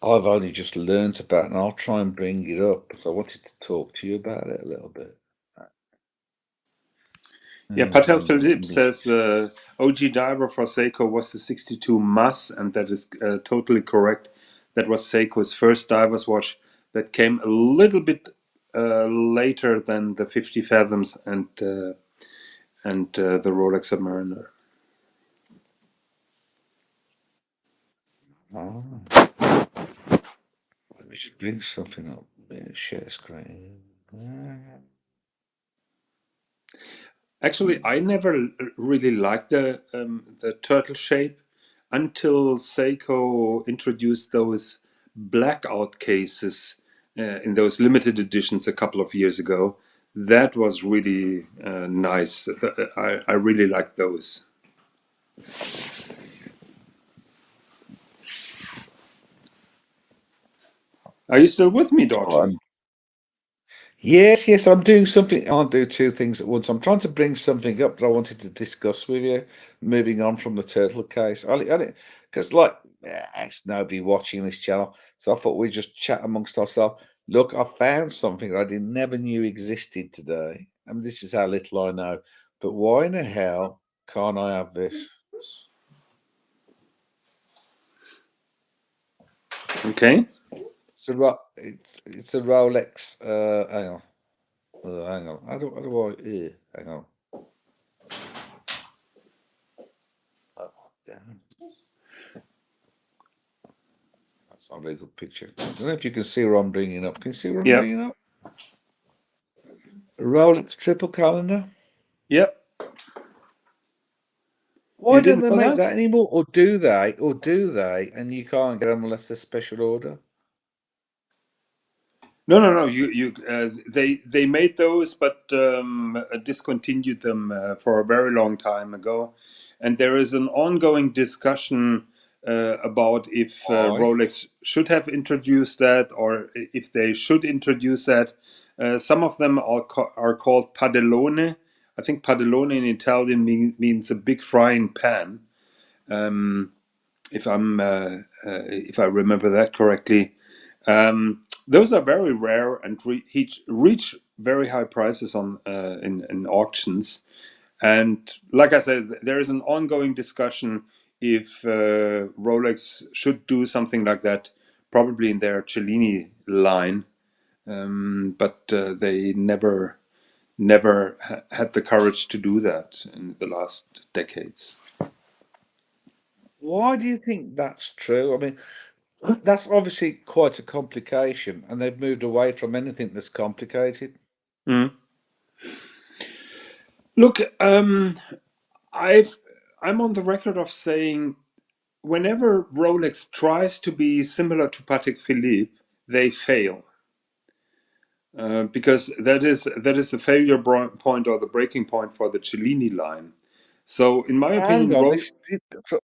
I've only just learnt about, and I'll try and bring it up because I wanted to talk to you about it a little bit. Yeah, Patel Philippe says OG diver for Seiko was the 62 Mas, and that is totally correct. That was Seiko's first diver's watch that came a little bit later than the 50 Fathoms and the Rolex Submariner. Oh. Let me just bring something up. Share screen. Actually, I never really liked the turtle shape until Seiko introduced those blackout cases in those limited editions a couple of years ago. That was really nice. I really liked those. Are you still with me, Dodgy? Yes, I'm doing something. I can't do two things at once. I'm trying to bring something up that I wanted to discuss with you, moving on from the turtle case. Because, it's nobody watching this channel, so I thought we'd just chat amongst ourselves. Look, I found something that I never knew existed today. And this is how little I know. But why in the hell can't I have this? Okay. It's a Rolex. Hang on. Hang on. How do I? Hang on. Oh, damn. That's not a very good picture. I don't know if you can see what I'm bringing up. Can you see what I'm bringing up? A Rolex triple calendar. Yep. Why don't they make that anymore? Or do they? And you can't get them unless there's special order. No. They made those, but discontinued them for a very long time ago. And there is an ongoing discussion about if Rolex should have introduced that, or if they should introduce that. Some of them are called padellone. I think padellone in Italian means a big frying pan. If I remember that correctly. Those are very rare and reach very high prices in auctions. And like I said, there is an ongoing discussion if Rolex should do something like that, probably in their Cellini line, but they never had the courage to do that in the last decades. Why do you think that's true? I mean, that's obviously quite a complication, and they've moved away from anything that's complicated. Look, I'm on the record of saying whenever Rolex tries to be similar to Patek Philippe, they fail. Because that is the failure point or the breaking point for the Cellini line. So, in my Hang opinion, on,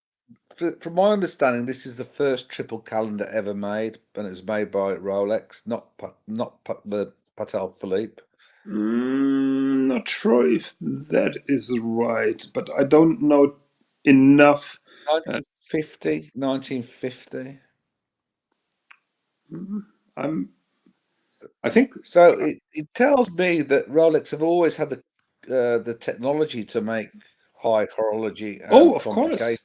from my understanding, this is the first triple calendar ever made, and it was made by Rolex, not Patek Philippe. Not sure if that is right, but I don't know enough. 1950. I think so. It tells me that Rolex have always had the technology to make high horology and of course.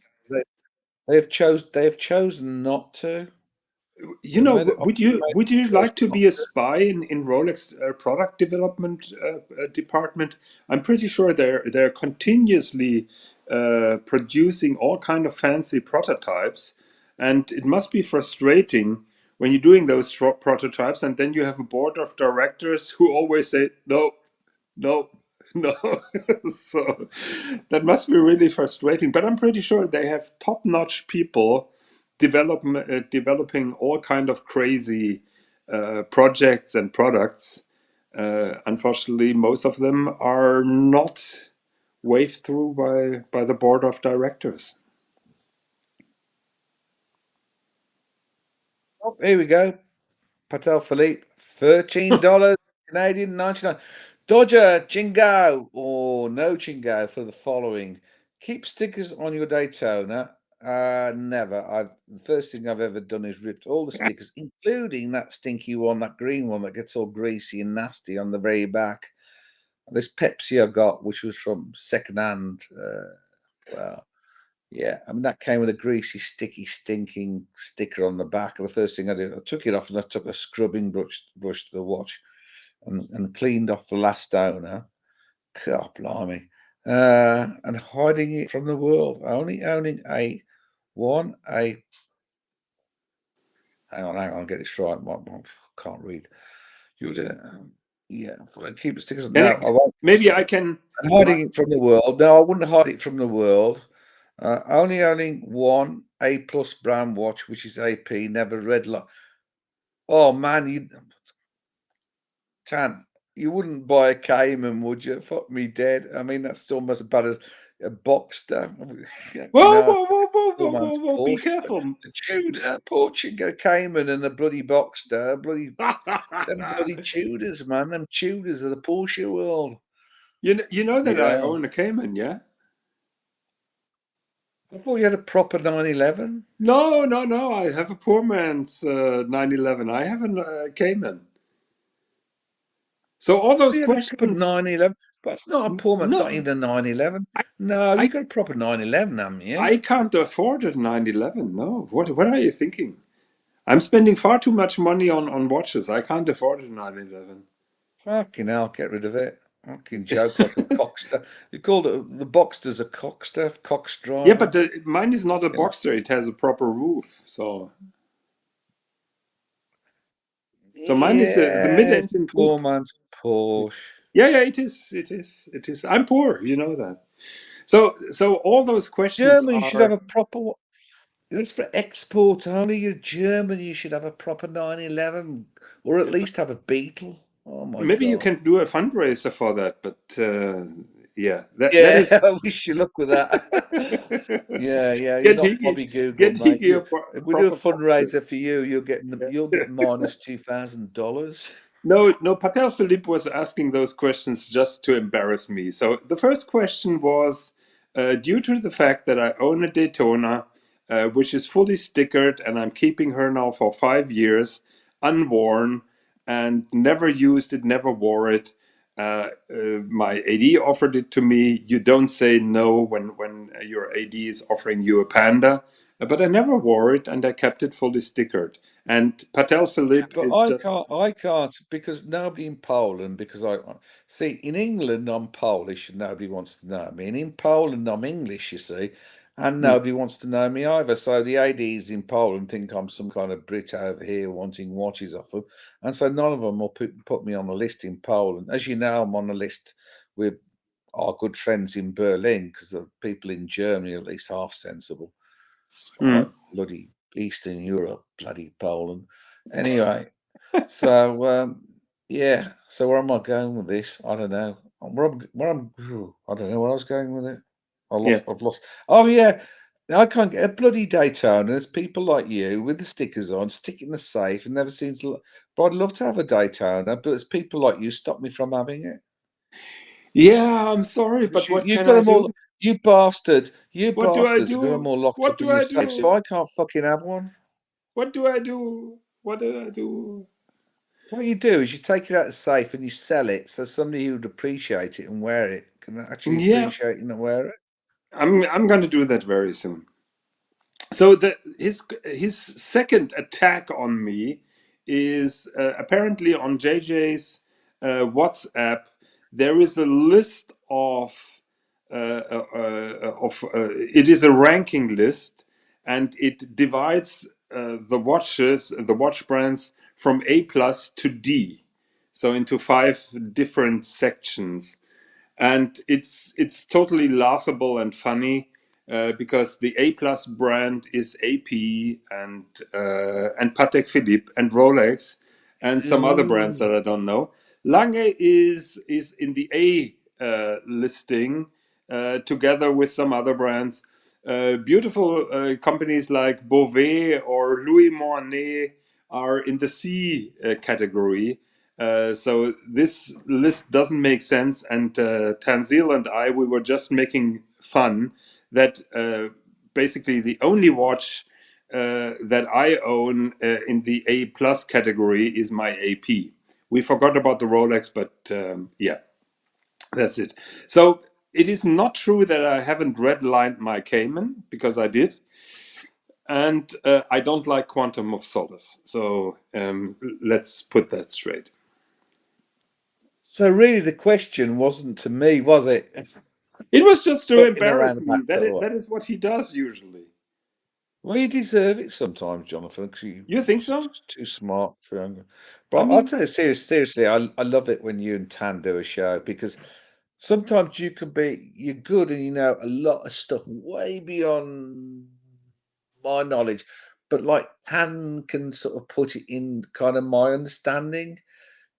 They have chosen not to. You know, would you like to be a spy in Rolex product development department? I'm pretty sure they're continuously producing all kind of fancy prototypes, and it must be frustrating when you're doing those prototypes, and then you have a board of directors who always say no, no, no. So that must be really frustrating. But I'm pretty sure they have top-notch people developing all kind of crazy projects and products. Unfortunately, most of them are not waved through by the board of directors. Oh, here we go. Patek Philippe, $13 Canadian, 99. Dodger Chingo or no Chingo for the following. Keep stickers on your Daytona. Never. The first thing I've ever done is ripped all the stickers, including that stinky one, that green one that gets all greasy and nasty on the very back. This Pepsi I got, which was from secondhand. Well, yeah, I mean that came with a greasy, sticky, stinking sticker on the back. The first thing I did, I took it off and I took a scrubbing brush to the watch and cleaned off the last owner. God blimey. And hiding it from the world. Only owning hang on, get this right. Can't read. You do yeah, keep the stickers. No, I won't. Maybe I can. Hiding it from the world. No, I wouldn't hide it from the world. Only owning one A+ brand watch, which is AP, never red light. Oh man, you wouldn't buy a Cayman, would you? Fuck me dead. I mean, that's almost as bad as a Boxster. Whoa, be careful. The Tudor, Portugal, Cayman and the bloody Boxster, them bloody Tudors, man. Them Tudors of the Porsche world. You know that I own a Cayman, yeah? I thought you had a proper 911. No. I have a poor man's 911. I have a Cayman. So all those questions. 911, but it's not a poor man's. Not even a 911. No, you got a proper 911, haven't you? I can't afford a 911. No. What are you thinking? I'm spending far too much money on watches. I can't afford a 911. Fucking hell, get rid of it. Fucking joke like a Cockster. You called it the Boxster's a Cockster, Cockstraw. Yeah, but mine is not a Boxster. It has a proper roof, so mine is the mid-engine poor man's Porsche. Yeah, it is. I'm poor, you know that. So all those questions. Germany should have a proper. It's for export only. You're German. You should have a proper 911, or at least have a Beetle. Oh my Maybe God. you can do a fundraiser for that, but yeah, that is. I wish you luck with that. yeah, you're not Bobby Google, mate. If we do a fundraiser for you, you'll get minus $2,000. No, Patek Philippe was asking those questions just to embarrass me. So the first question was, due to the fact that I own a Daytona, which is fully stickered, and I'm keeping her now for 5 years, unworn, and never used it, never wore it. My AD offered it to me. You don't say no when your AD is offering you a Panda, but I never wore it, and I kept it fully stickered. And Patek Philippe. But I can't because nobody in Poland. Because I see in England I'm Polish and nobody wants to know me, and in Poland I'm English. You see, and nobody wants to know me either. So the ADs in Poland think I'm some kind of Brit over here wanting watches off them, and so none of them will put me on a list in Poland. As you know, I'm on a list with our good friends in Berlin because the people in Germany are at least half sensible. Like bloody Eastern Europe, bloody Poland. Anyway, so yeah. So where am I going with this? I don't know. I don't know where I was going with it. I've lost. Oh yeah, I can't get a bloody Daytona. There's people like you with the stickers on, stick it in the safe, and never seems to. But I'd love to have a Daytona, but it's people like you stop me from having it. Yeah, I'm sorry, but what You've can got I them all. do? You bastard! You What do I bastards! You've got them do? all locked What up do in your I safe. So do? I can't fucking have one. What do I do? What did I do? What you do is you take it out of the safe and you sell it, so somebody who would appreciate it and wear it can actually Yeah, appreciate it and wear it. I'm going to do that very soon. So his second attack on me is apparently on JJ's WhatsApp. There is a list of it is a ranking list, and it divides the watch brands from A plus to D, so into 5 different sections, and it's totally laughable and funny. Because the A plus brand is AP and Patek Philippe and Rolex and some other brands that I don't know. Lange is in the A listing together with some other brands. Beautiful companies like Beauvais or Louis Moinet are in the C category. So this list doesn't make sense. And Tanzil and we were just making fun that basically the only watch that I own in the A plus category is my AP. We forgot about the Rolex, but yeah, that's it. So it is not true that I haven't redlined my Cayman, because I did. And I don't like Quantum of Solace. So let's put that straight. So really the question wasn't to me, was it? It was just to But embarrass in a me. roundabout That is what he does usually. Well, you deserve it sometimes, Jonathan, because you think so? Too smart for younger. But I mean, I'll tell you seriously, I love it when you and Tan do a show, because sometimes you're good and you know a lot of stuff way beyond my knowledge, but like Tan can sort of put it in kind of my understanding.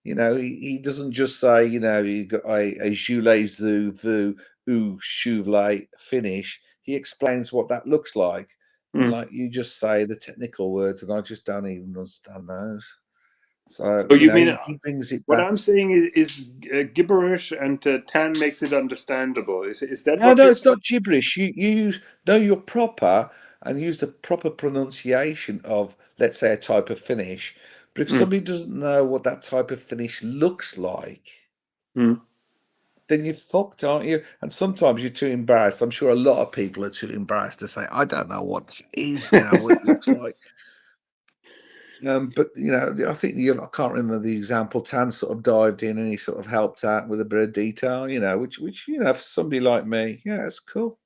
You know, he doesn't just say, you know, you got a Joulet Vu ou Chouvelet finish. He explains what that looks like. And like you just say the technical words, and I just don't even understand those. So you know, mean he brings it what back. I'm saying is gibberish, and Tan makes it understandable. Is that No, what no, you're it's not gibberish. You use know your proper and use the proper pronunciation of, let's say, a type of finish. But if somebody doesn't know what that type of finish looks like, then you're fucked, aren't you? And sometimes you're too embarrassed. I'm sure a lot of people are too embarrassed to say, I don't know what it is, you know, what it looks like. But you know, I think I can't remember the example. Tan sort of dived in and he sort of helped out with a bit of detail, you know, which you know, for somebody like me, yeah, it's cool.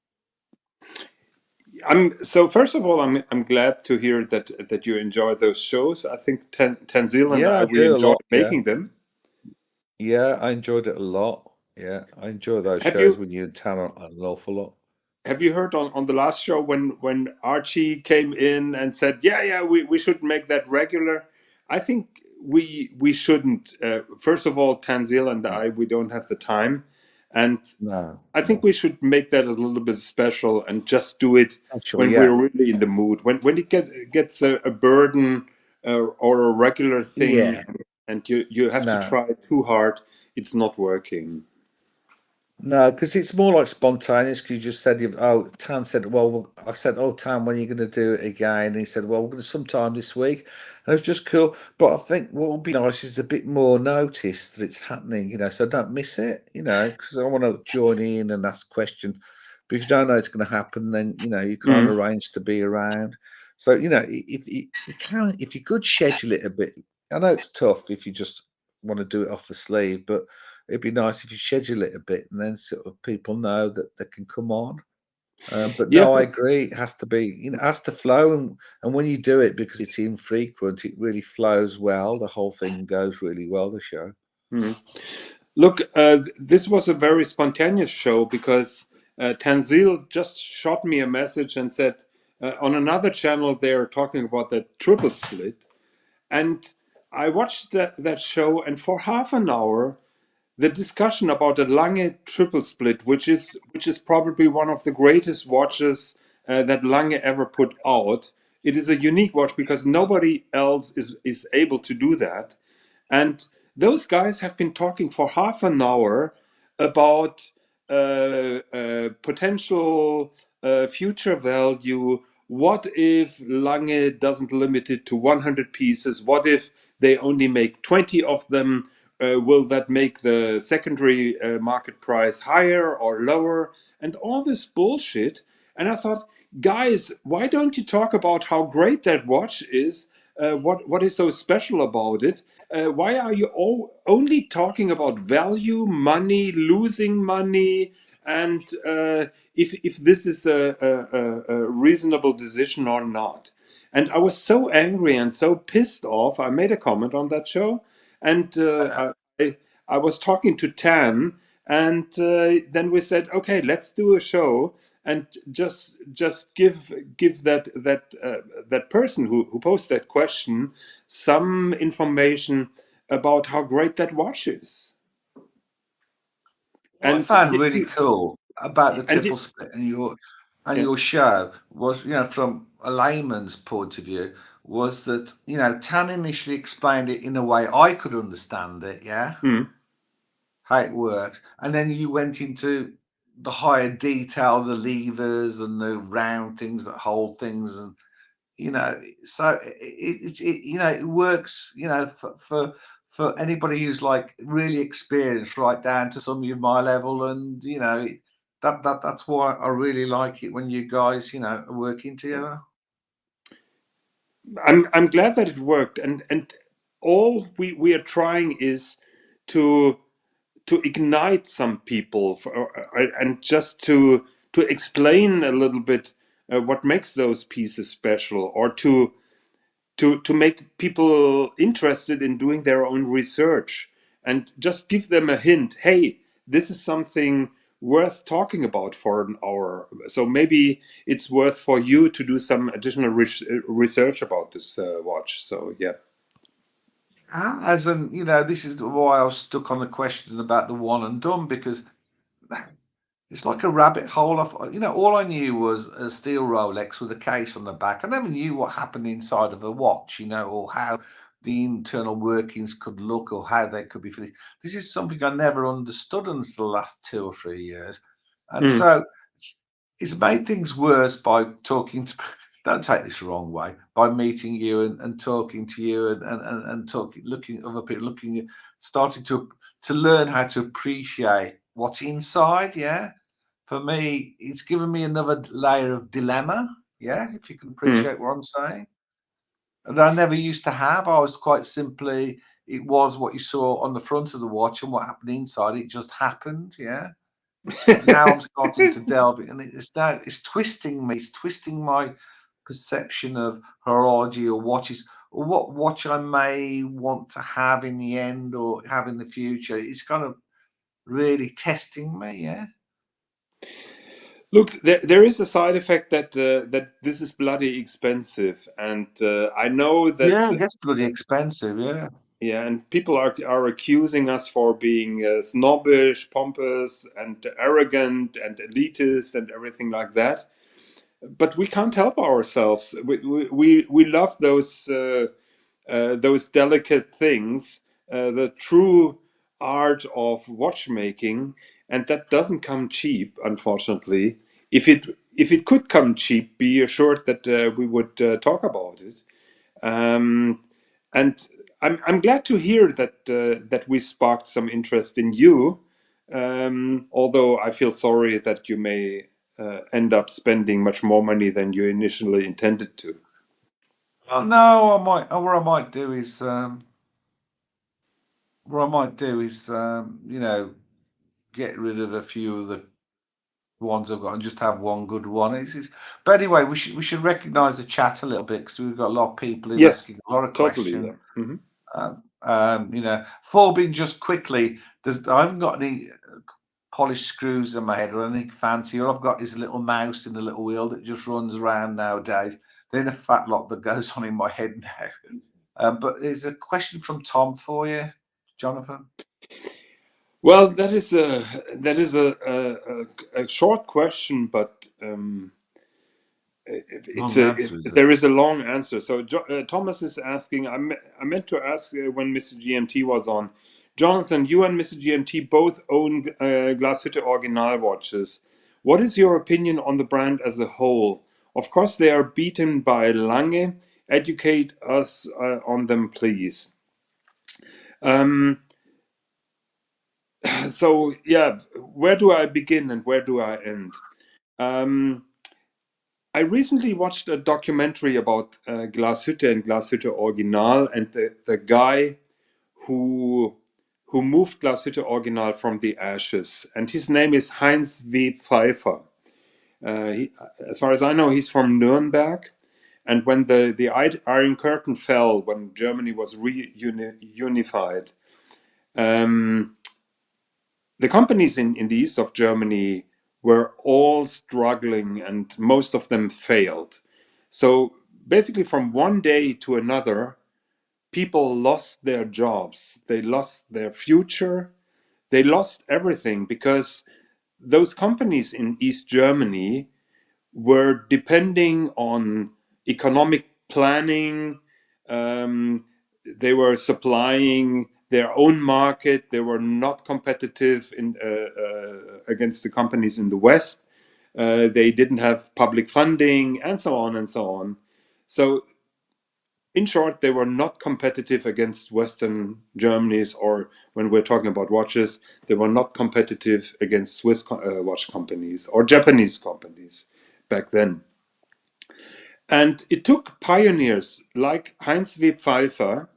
So first of all, I'm glad to hear that you enjoy those shows. I think Tanzil and we enjoyed making them. Yeah, I enjoyed it a lot. Yeah, I enjoy those shows when you and Tan an awful lot. Have you heard on the last show when Archie came in and said, yeah, we should make that regular? I think we shouldn't. First of all, Tanzil and we don't have the time. And I think we should make that a little bit special and just do it when we're really in the mood. When it gets a burden or a regular thing, and you have to try too hard, it's not working. No, because it's more like spontaneous. Because you just said, Tan said, well, I said, Tan, when are you going to do it again? And he said, well, we're going to sometime this week. And it was just cool. But I think what would be nice is a bit more notice that it's happening, you know, so don't miss it, you know, because I want to join in and ask questions. But if you don't know it's going to happen, then, you know, you can't arrange to be around. So, you know, if you could schedule it a bit, I know it's tough if you just want to do it off the sleeve, but it'd be nice if you schedule it a bit and then sort of people know that they can come on. But no, I agree. It has to be, you know, it has to flow. And when you do it, because it's infrequent, it really flows well. The whole thing goes really well, the show. Look, this was a very spontaneous show because Tanzil just shot me a message and said, on another channel, they're talking about that triple split. And I watched that show, and for half an hour, the discussion about the Lange triple split, which is probably one of the greatest watches that Lange ever put out. It is a unique watch because nobody else is able to do that. And those guys have been talking for half an hour about potential future value. What if Lange doesn't limit it to 100 pieces? What if they only make 20 of them? Will that make the secondary market price higher or lower? And all this bullshit. And I thought, guys, why don't you talk about how great that watch is? What is so special about it? Why are you all only talking about value, money, losing money, and if this is a reasonable decision or not? And I was so angry and so pissed off. I made a comment on that show, and I was talking to Tan, and then we said, okay, let's do a show and just give that person who posed that question some information about how great that watch is. What I found really cool about the triple split and your show was, from a layman's point of view, was that, Tan initially explained it in a way I could understand it, how it works. And then you went into the higher detail, the levers and the round things that hold things. And, so it works, for anybody who's like really experienced right down to some of my level. And, that's why I really like it when you guys, are working together. I'm glad that it worked, and all we are trying is to ignite some people and just to explain a little bit what makes those pieces special, or to make people interested in doing their own research, and just give them a hint. Hey, this is something worth talking about for an hour. So maybe it's worth for you to do some additional research about this watch. So yeah. As in, this is why I was stuck on the question about the one and done, because it's like a rabbit hole. All I knew was a steel Rolex with a case on the back. I never knew what happened inside of a watch, or how the internal workings could look, or how they could be finished. This is something I never understood until the last 2 or 3 years. And so it's made things worse by talking to, don't take this the wrong way, by meeting you and talking to you and talking, looking at other people, starting to learn how to appreciate what's inside. For me, it's given me another layer of dilemma. If you can appreciate what I'm saying. And I never used to have. I was quite simply, it was what you saw on the front of the watch, and what happened inside, it just happened. Now I'm starting to delve in, and it's twisting me. It's twisting my perception of horology, or watches, or what watch I may want to have in the end or have in the future. It's kind of really testing me. Look, there is a side effect that that this is bloody expensive, and I know that it gets bloody expensive. Yeah, and people are accusing us for being snobbish, pompous, and arrogant, and elitist, and everything like that. But we can't help ourselves. We love those delicate things, the true art of watchmaking, and that doesn't come cheap, unfortunately. If it could come cheap, be assured that we would talk about it. And I'm glad to hear that we sparked some interest in you. Although I feel sorry that you may end up spending much more money than you initially intended to. Well, no, what I might do is, get rid of a few of the ones I've got and just have one good one. But anyway, we should recognise the chat a little bit, because we've got a lot of people asking a lot of questions. Totally. Forbin, just quickly, I haven't got any polished screws in my head or anything fancy. All I've got is a little mouse and a little wheel that just runs around nowadays. There ain't a fat lot that goes on in my head now. But there's a question from Tom for you, Jonathan. Well, that is a short question, but there is a long answer. So Thomas is asking. I meant to ask when Mr. GMT was on. Jonathan, you and Mr. GMT both own Glashütte Original watches. What is your opinion on the brand as a whole? Of course, they are beaten by Lange. Educate us on them, please. So yeah, where do I begin and where do I end? I recently watched a documentary about Glashütte and Glashütte Original and the guy who moved Glashütte Original from the ashes, and his name is Heinz W. Pfeiffer. As far as I know, he's from Nuremberg, and when the Iron Curtain fell, when Germany was reunified, the companies in the east of Germany were all struggling and most of them failed. So basically from one day to another, people lost their jobs, they lost their future, they lost everything because those companies in East Germany were depending on economic planning. They were supplying their own market. They were not competitive against the companies in the West. They didn't have public funding, and so on and so on. So, in short, they were not competitive against Western Germany's, or when we're talking about watches, they were not competitive against Swiss watch companies or Japanese companies back then. And it took pioneers like Heinz W. Pfeiffer,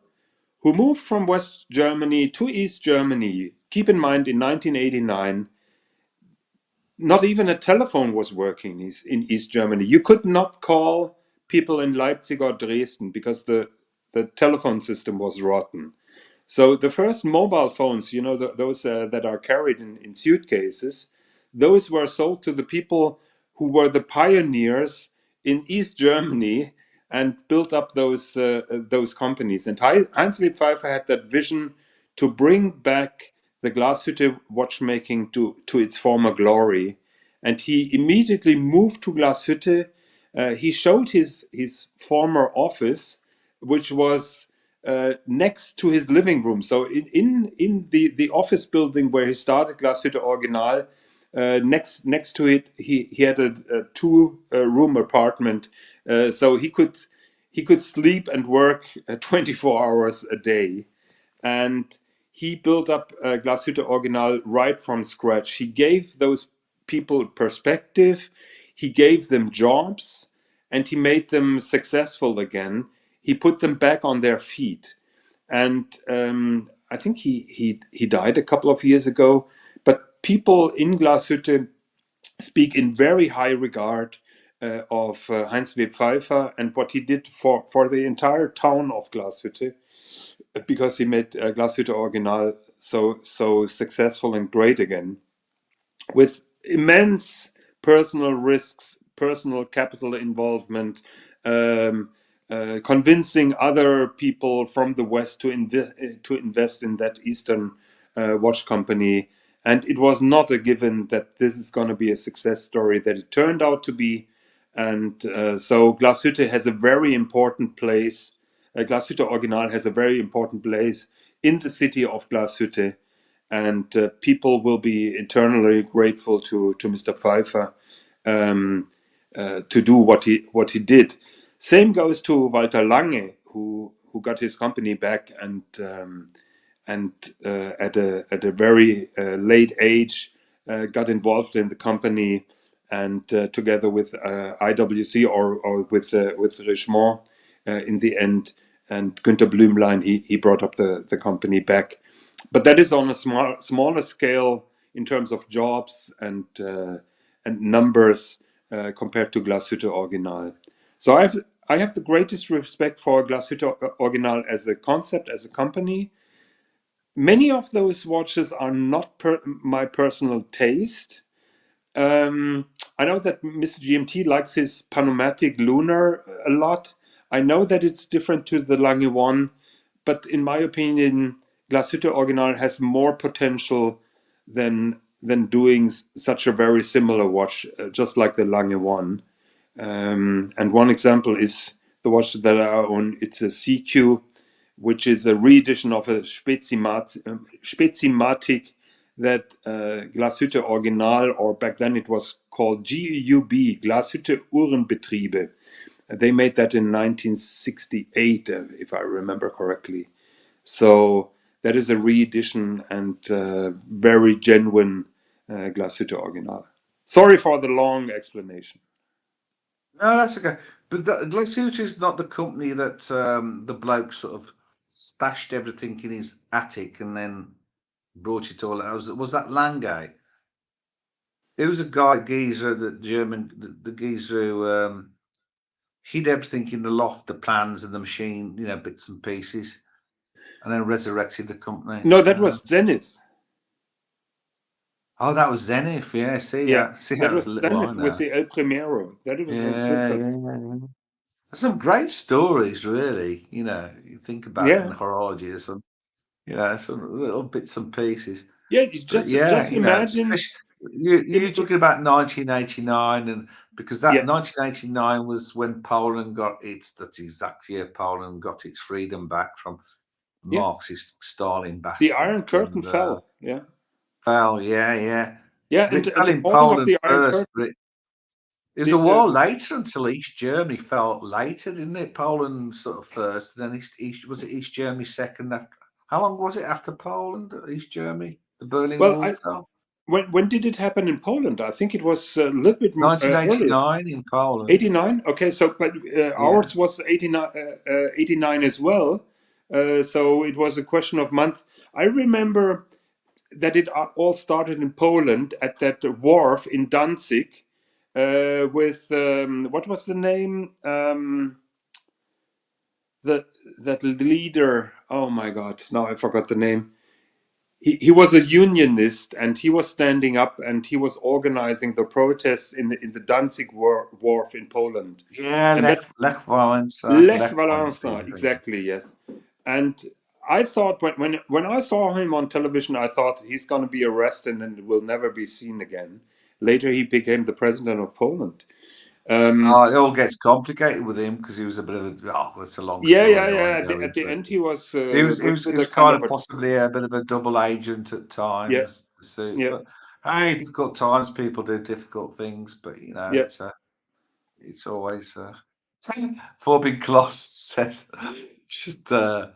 who moved from West Germany to East Germany. Keep in mind, in 1989, not even a telephone was working in East Germany. You could not call people in Leipzig or Dresden because the telephone system was rotten. So the first mobile phones, you know, those that are carried in suitcases, those were sold to the people who were the pioneers in East Germany and built up those companies. And Heinz W. Pfeiffer had that vision to bring back the Glashütte watchmaking to its former glory. And he immediately moved to Glashütte. He showed his former office, which was next to his living room. So in the office building where he started Glashütte Original, next to it, he had a 2-room apartment, so he could sleep and work 24 hours a day, and he built up Glashütte Original right from scratch. He gave those people perspective, he gave them jobs, and he made them successful again. He put them back on their feet, and I think he died a couple of years ago. But people in Glashütte speak in very high regard of Heinz W. Pfeiffer and what he did for the entire town of Glashütte, because he made Glashütte Original so successful and great again, with immense personal risks, personal capital involvement, convincing other people from the West to invest in that Eastern watch company. And it was not a given that this is going to be a success story that it turned out to be. And so Glashütte has a very important place. Glashütte Original has a very important place in the city of Glashütte. And people will be eternally grateful to Mr. Pfeiffer to do what he did. Same goes to Walter Lange, who got his company back and at a very late age got involved in the company, and together with IWC or with Richemont in the end, and Günter Blümlein, he brought up the company back. But that is on a smaller scale in terms of jobs and numbers compared to Glashütte Original. So I have the greatest respect for Glashütte Original as a concept, as a company. Many of those watches are not my personal taste. I know that Mr. GMT likes his Panomatic Lunar a lot. I know that it's different to the Lange 1, but in my opinion, Glashütte Original has more potential than doing such a very similar watch, just like the Lange 1. And one example is the watch that I own. It's a CQ, which is a re-edition of a Spezimatic that Glashütte Original, or back then it was called GUB, Glashütte Uhrenbetriebe. They made that in 1968, if I remember correctly. So that is a re-edition and very genuine Glashütte Original. Sorry for the long explanation. No, that's okay. But Glashütte is not the company that the bloke sort of stashed everything in his attic and then brought it all out. Was that Lange? It was a guy, geezer, the geezer who hid everything in the loft, the plans and the machine, bits and pieces, and then resurrected the company. No, that was Zenith. Oh, that was Zenith. Yeah, see, that was Zenith with the El Primero. That was from Switzerland. Some great stories, really. You think about it in horology, some little bits and pieces. Yeah, just imagine. You're talking about 1989, and because that 1989 was when Poland got its. That's the exact year Poland got its freedom back from Marxist Stalin bastards. The Iron Curtain fell. Fell. Yeah. Yeah, it fell in Poland first. It was a while later until East Germany fell later, didn't it? Poland sort of first, then East Germany second. After how long was it after Poland? East Germany, the Berlin Wall fell. When did it happen in Poland? I think it was a little bit more 1989 in Poland. 89. Okay, so but ours was 89 as well. So it was a question of month. I remember that it all started in Poland at that wharf in Danzig with what was the name? That leader. Oh my God! Now I forgot the name. He was a unionist, and he was standing up, and he was organizing the protests in the Danzig wharf in Poland. Yeah, Lech Walesa. Lech Walesa, exactly, yes. And I thought when I saw him on television, I thought he's going to be arrested and will never be seen again. Later, he became the president of Poland. It all gets complicated with him because he was a bit of a. It's a long story. Yeah. At the end, he was. He was kind of possibly a bit of a double agent at times. Yeah. But hey, difficult times. People do difficult things, but it's always. Forbin Kloss says, just. I've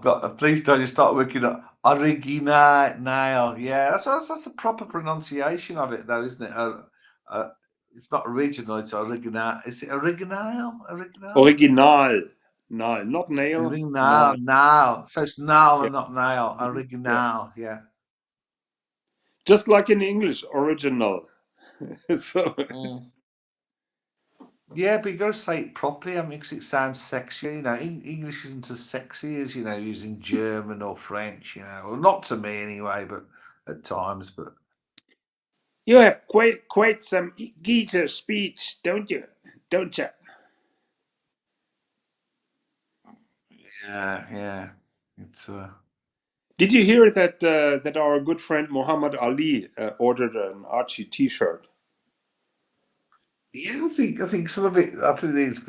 got. Please don't just start working on original. Yeah, that's a proper pronunciation of it, though, isn't it? It's not original, it's original. Is it original? Original. No, not nail. Original. So it's nail and not nail. Original, yeah. Just like in English, original. So. Yeah, but you got to say it properly. Because it sounds sexy. English isn't as sexy as using German or French. Well, not to me anyway, but at times. But you have quite some geezer speech, don't you? Don't you? Yeah. It's. Did you hear that our good friend Muhammad Ali ordered an Archie T-shirt? Yeah, I think some of it. I think it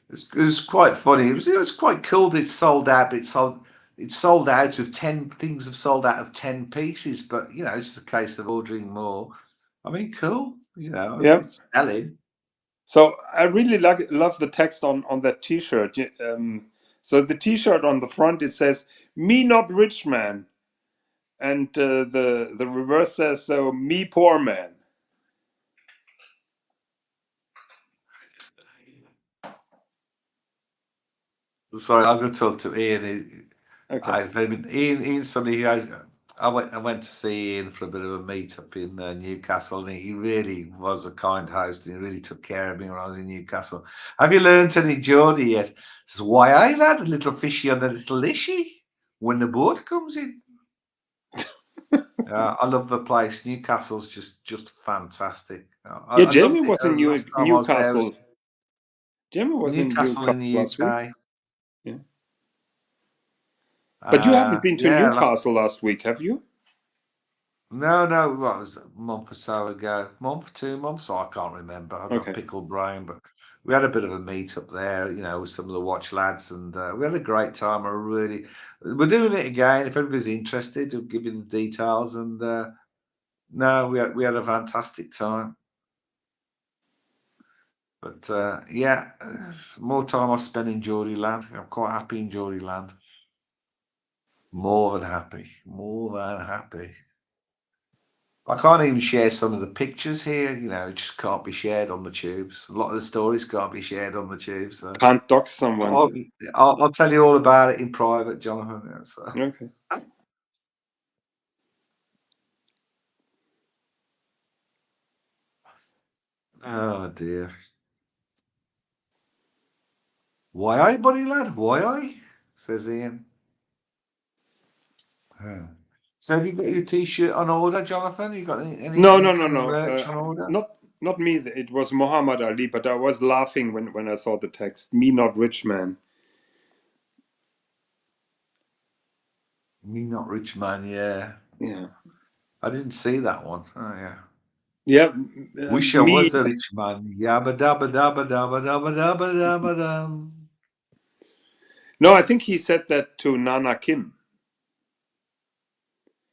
was quite funny. It was quite cool. It sold out. But it sold out of 10 things. Have sold out of 10 pieces. But it's just a case of ordering more. I mean, cool. It's selling. So I really love the text on that T-shirt. So the T-shirt on the front, it says "Me not rich man," and the reverse says "So me poor man." Sorry, I'm going to talk to Ian. Okay. Ian's somebody who I went to see Ian for a bit of a meet up in Newcastle, and he really was a kind host, and he really took care of me when I was in Newcastle. Have you learnt any Geordie yet? Says, why, lad, a little fishy on a little ishy. when the boat comes in. I love the place. Newcastle's just fantastic. I Jamie loved it was in last time I was there. Newcastle. Jamie was in Newcastle in the last week. UK. Yeah. But you haven't been to Newcastle last week, have you? No, what was it, a month or so ago? Month, 2 months? I can't remember. I've got pickled brain, but we had a bit of a meet up there, with some of the watch lads, and we had a great time. We're doing it again. If anybody's interested, we'll give you the details. And no, we had a fantastic time. But more time I spent in Geordie Land. I'm quite happy in Geordie Land. More than happy. I can't even share some of the pictures here. It just can't be shared on the tubes. A lot of the stories can't be shared on the tubes. So. Can't dox someone. I'll tell you all about it in private, Jonathan. Yeah, so. Okay. Oh dear. Why, buddy lad? Why, says Ian. So have you got your T-shirt on order, Jonathan? You got any No. merch on order? Not me. It was Muhammad Ali, but I was laughing when I saw the text. Me not rich man. Me not rich man. Yeah. I didn't see that one. Oh yeah. Yeah. Wish I was a rich man. Yabba dabba dabba dabba dabba dabba dabba dum. No, I think he said that to Nana Kim.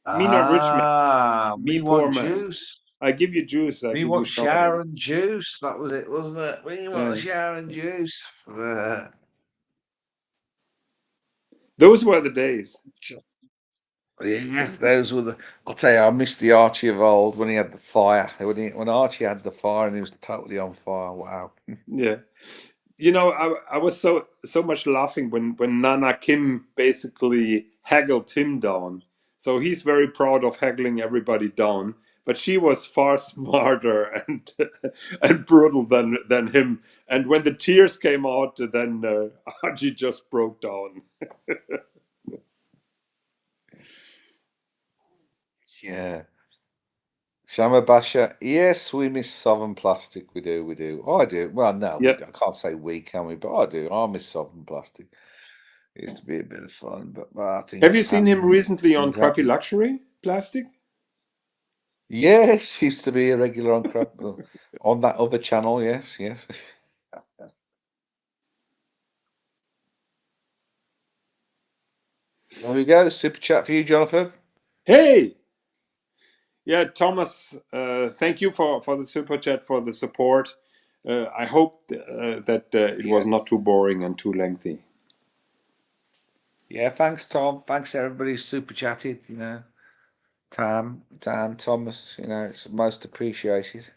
Me not rich man. Me poor want man. juice. I give you juice. I me give want you shower and juice. That was it, wasn't it? We want shower and juice. Those were the days. Yeah, those were the. I'll tell you, I missed the Archie of old when he had the fire. When Archie had the fire and he was totally on fire. Wow. Yeah. I was so much laughing when Nana Kim basically haggled him down. So he's very proud of haggling everybody down, but she was far smarter and brutal than him. And when the tears came out, then Archie just broke down. Yeah. Shama Basha, yes, we miss Southern Plastic. We do. I do. Well, no, I can't say we, can we? But I do. I miss Southern Plastic. It used to be a bit of fun, but I think. Have you seen him recently on Crappy Luxury Plastic? Yes, he used to be a regular on on that other channel. Yes. There we go. Super chat for you, Jonathan. Hey. Yeah, Thomas, thank you for the super chat, for the support. I hope that it was not too boring and too lengthy. Yeah, thanks, Tom. Thanks, everybody who super chatted. Tam, Dan, Thomas. It's most appreciated.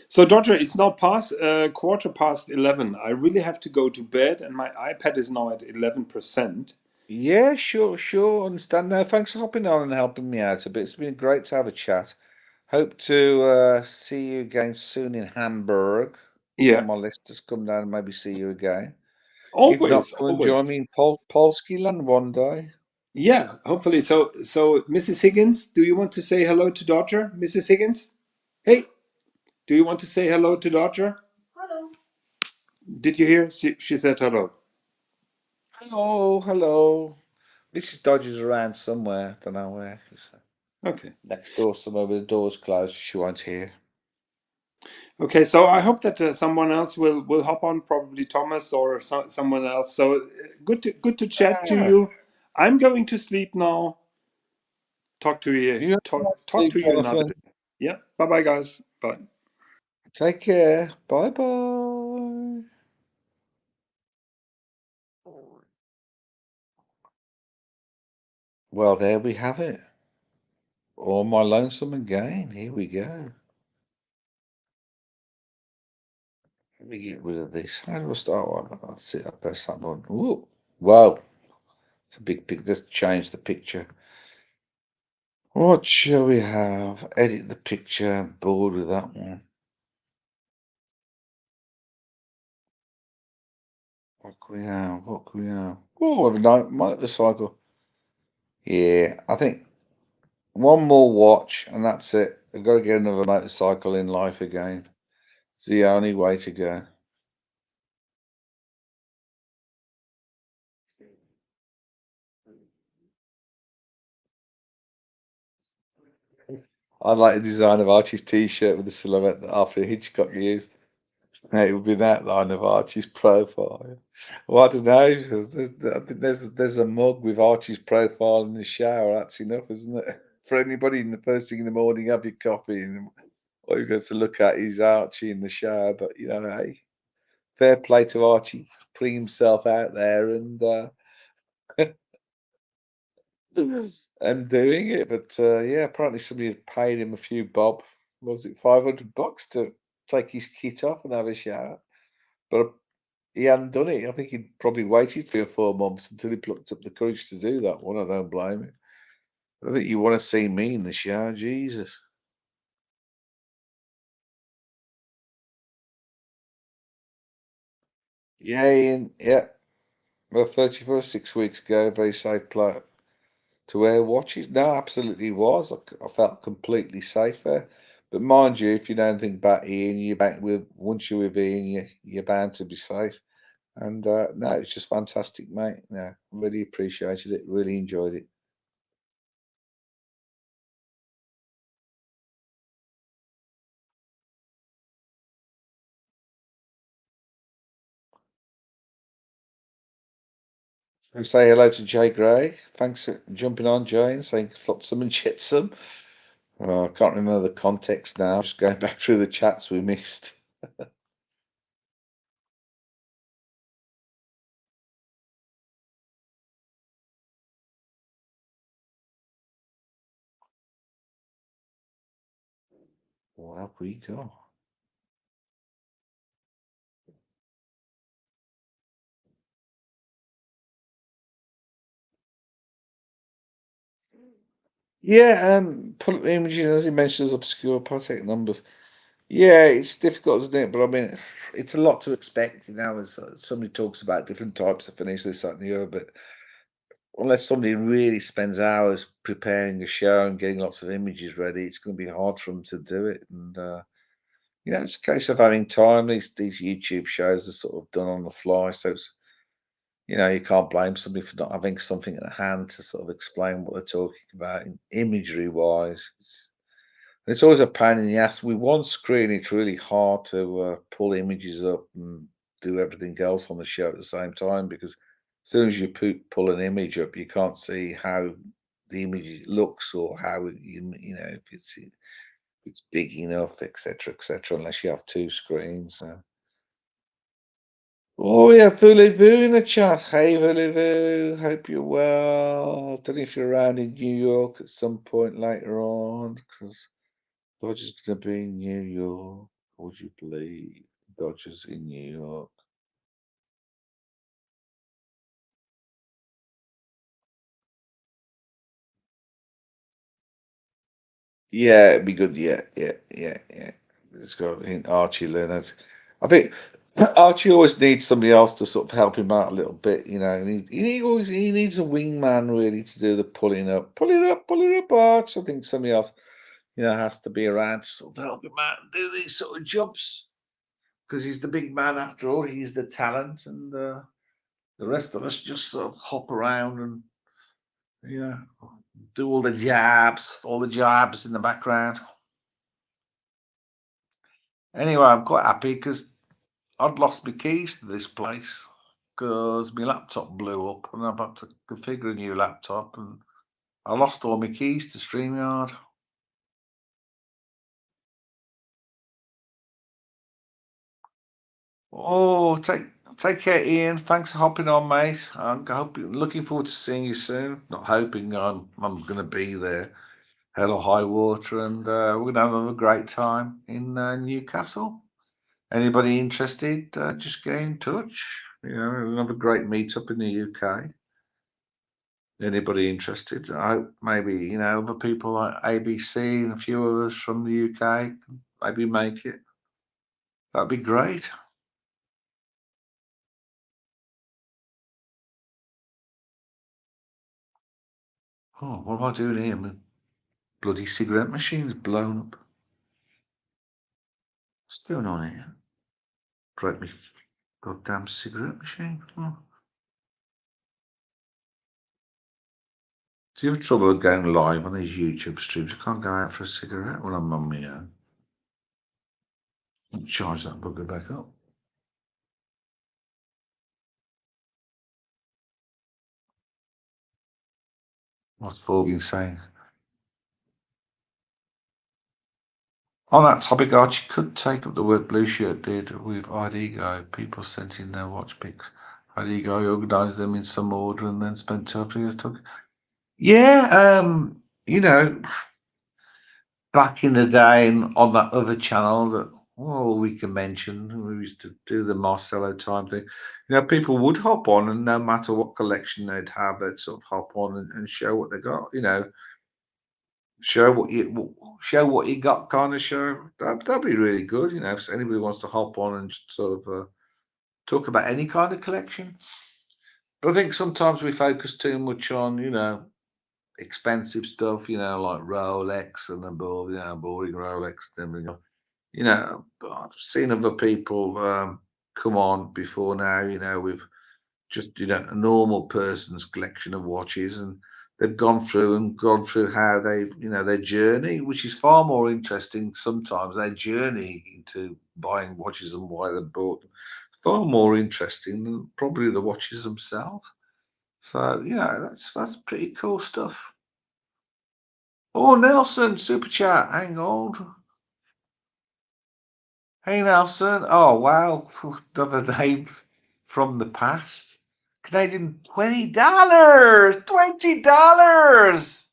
So, Dodger, it's now past 11:15. I really have to go to bed, and my iPad is now at 11%. Yeah, sure. Understand. No, thanks for hopping on and helping me out a bit. It's been great to have a chat. Hope to see you again soon in Hamburg. Yeah. On my list, just come down and maybe see you again. Always. If not, come and join me in Polski land one day. Yeah, hopefully. So, Mrs. Higgins, do you want to say hello to Dodger? Mrs. Higgins? Hey, do you want to say hello to Dodger? Hello. Did you hear? She said hello. Hello. Mrs. Dodger's around somewhere. Don't know where. Okay. Next door somewhere with the doors closed. She won't hear. Okay, so I hope that someone else will hop on, probably Thomas or someone else. So good to chat to you. I'm going to sleep now. Talk to you. Talk to you another day. Yeah. Bye, guys. Bye. Take care. Bye. Well, there we have it. All my lonesome again. Here we go. Let me get rid of this. How do I start one? I'll see. I press that one. Ooh. Wow. It's a big pic. Let's change the picture. What shall we have? Edit the picture. I'm bored with that one. What can we have? What can we have? Oh, a motorcycle. Yeah, I think one more watch and that's it. I've got to get another motorcycle in life again. It's the only way to go. I like the design of Archie's t-shirt with the silhouette that Alfred Hitchcock used. It would be that line of Archie's profile. Well, I don't know. I think there's a mug with Archie's profile in the shower. That's enough, isn't it? For anybody in the first thing in the morning, have your coffee, and all you've got to look at is Archie in the shower. But you know, hey, fair play to Archie putting himself out there and and doing it. But yeah, apparently somebody had paid him a few bob. Was it $500 to take his kit off and have a shower? But he hadn't done it. I think he'd probably waited 3 or 4 months until he plucked up the courage to do that one. I don't blame him. I think you want to see me in the shower, Jesus. Yeah, Ian. Yeah. Well, 31st, 6 weeks ago, very safe play to wear watches. No, absolutely was. I felt completely safe there. But mind you, if you know anything about Ian, once you're with Ian, you're bound to be safe. And no, it's just fantastic, mate. No, really appreciated it. Really enjoyed it. We say hello to Jay Gray. Thanks for jumping on, Jay, and saying flotsam and jetsam. I can't remember the context now. Just going back through the chats we missed. What have we got? Yeah, pull up images as he mentions obscure Patek numbers. Yeah, it's difficult, isn't it? But I mean, it's a lot to expect, you know, as somebody talks about different types of finish, this, that, and the other. But unless somebody really spends hours preparing a show and getting lots of images ready, it's going to be hard for them to do it. And you know, it's a case of having time. These YouTube shows are sort of done on the fly, so it's, you know, you can't blame somebody for not having something at hand to sort of explain what they're talking about in imagery wise. It's always a pain in the ass. With one screen, it's really hard to pull images up and do everything else on the show at the same time because as soon as you pull an image up, you can't see how the image looks or how you know if it's big enough, etc., etc. Unless you have 2 screens. Oh yeah, Voulez-vous in the chat. Hey Voulez-vous, hope you're well. Don't know if you're around in New York at some point later on, because Dodgers gonna be in New York. Would you believe Dodgers in New York? Yeah, it'd be good. Yeah. It's got in Archie Leonard. I think Archie always needs somebody else to sort of help him out a little bit, you know. And he needs a wingman really to do the pulling up, Arch. I think somebody else, you know, has to be around to sort of help him out and do these sort of jobs because he's the big man after all. He's the talent, and the rest of us just sort of hop around and, you know, do all the jabs in the background. Anyway, I'm quite happy because I'd lost my keys to this place because my laptop blew up and I've had to configure a new laptop and I lost all my keys to StreamYard. Oh, take care, Ian. Thanks for hopping on, mate. Looking forward to seeing you soon. Not hoping I'm going to be there, hell or high water, and we're going to have a great time in Newcastle. Anybody interested? Just get in touch. You know, we'll have a great meetup in the UK. Anybody interested? I hope maybe, you know, other people like ABC and a few of us from the UK can maybe make it. That'd be great. Oh, what am I doing here? My bloody cigarette machine's blown up. What's going on here? Break me goddamn cigarette machine. Oh. Do you have trouble going live on these YouTube streams? I can't go out for a cigarette when I'm on my own. Charge that bugger back up. What's Forbin saying? On that topic, Archie could take up the work Blue Shirt did with IDGO. People sent in their watch picks. IDGO organised them in some order and then spent 2 or 3 years talking. Yeah, you know, back in the day on that other channel that we can mention, we used to do the Marcelo time thing. You know, people would hop on, and no matter what collection they'd have, they'd sort of hop on and show what they got. You know, show what you got, kind of show. That'd be really good. You know, if anybody wants to hop on and just sort of talk about any kind of collection. But I think sometimes we focus too much on, you know, expensive stuff, you know, like Rolex and above, you know, boring Rolex and everything. You know, I've seen other people come on before now, you know, with just, you know, a normal person's collection of watches, and they've gone through how they've, you know, their journey, which is far more interesting sometimes, their journey into buying watches and why they bought them. Far more interesting than probably the watches themselves. So, you know, that's pretty cool stuff. Oh, Nelson, super chat, hang on. Hey, Nelson. Oh, wow. Another name from the past. Canadian $20. $20.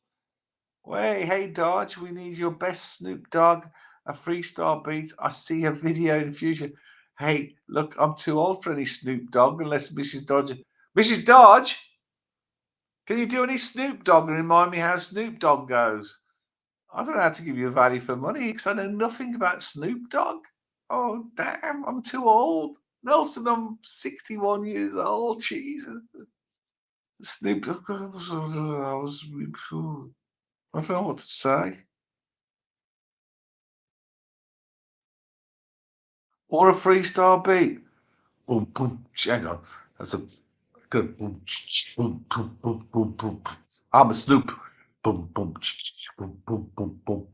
Wait, hey, Dodge, we need your best Snoop Dogg, a freestyle beat. I see a video in future. Hey, look, I'm too old for any Snoop Dogg unless Mrs. Dodge. Mrs. Dodge, can you do any Snoop Dogg and remind me how Snoop Dogg goes? I don't know how to give you a value for money because I know nothing about Snoop Dogg. Oh, damn, I'm too old. Nelson, I'm 61 years old. Jesus. Snoop Dogg, I don't know what to say. Or a freestyle beat. Boom, boom, hang on. That's a good boom, boom, boom, boom, boom, boom. I'm a Snoop. Boom, boom, boom, boom, boom, boom.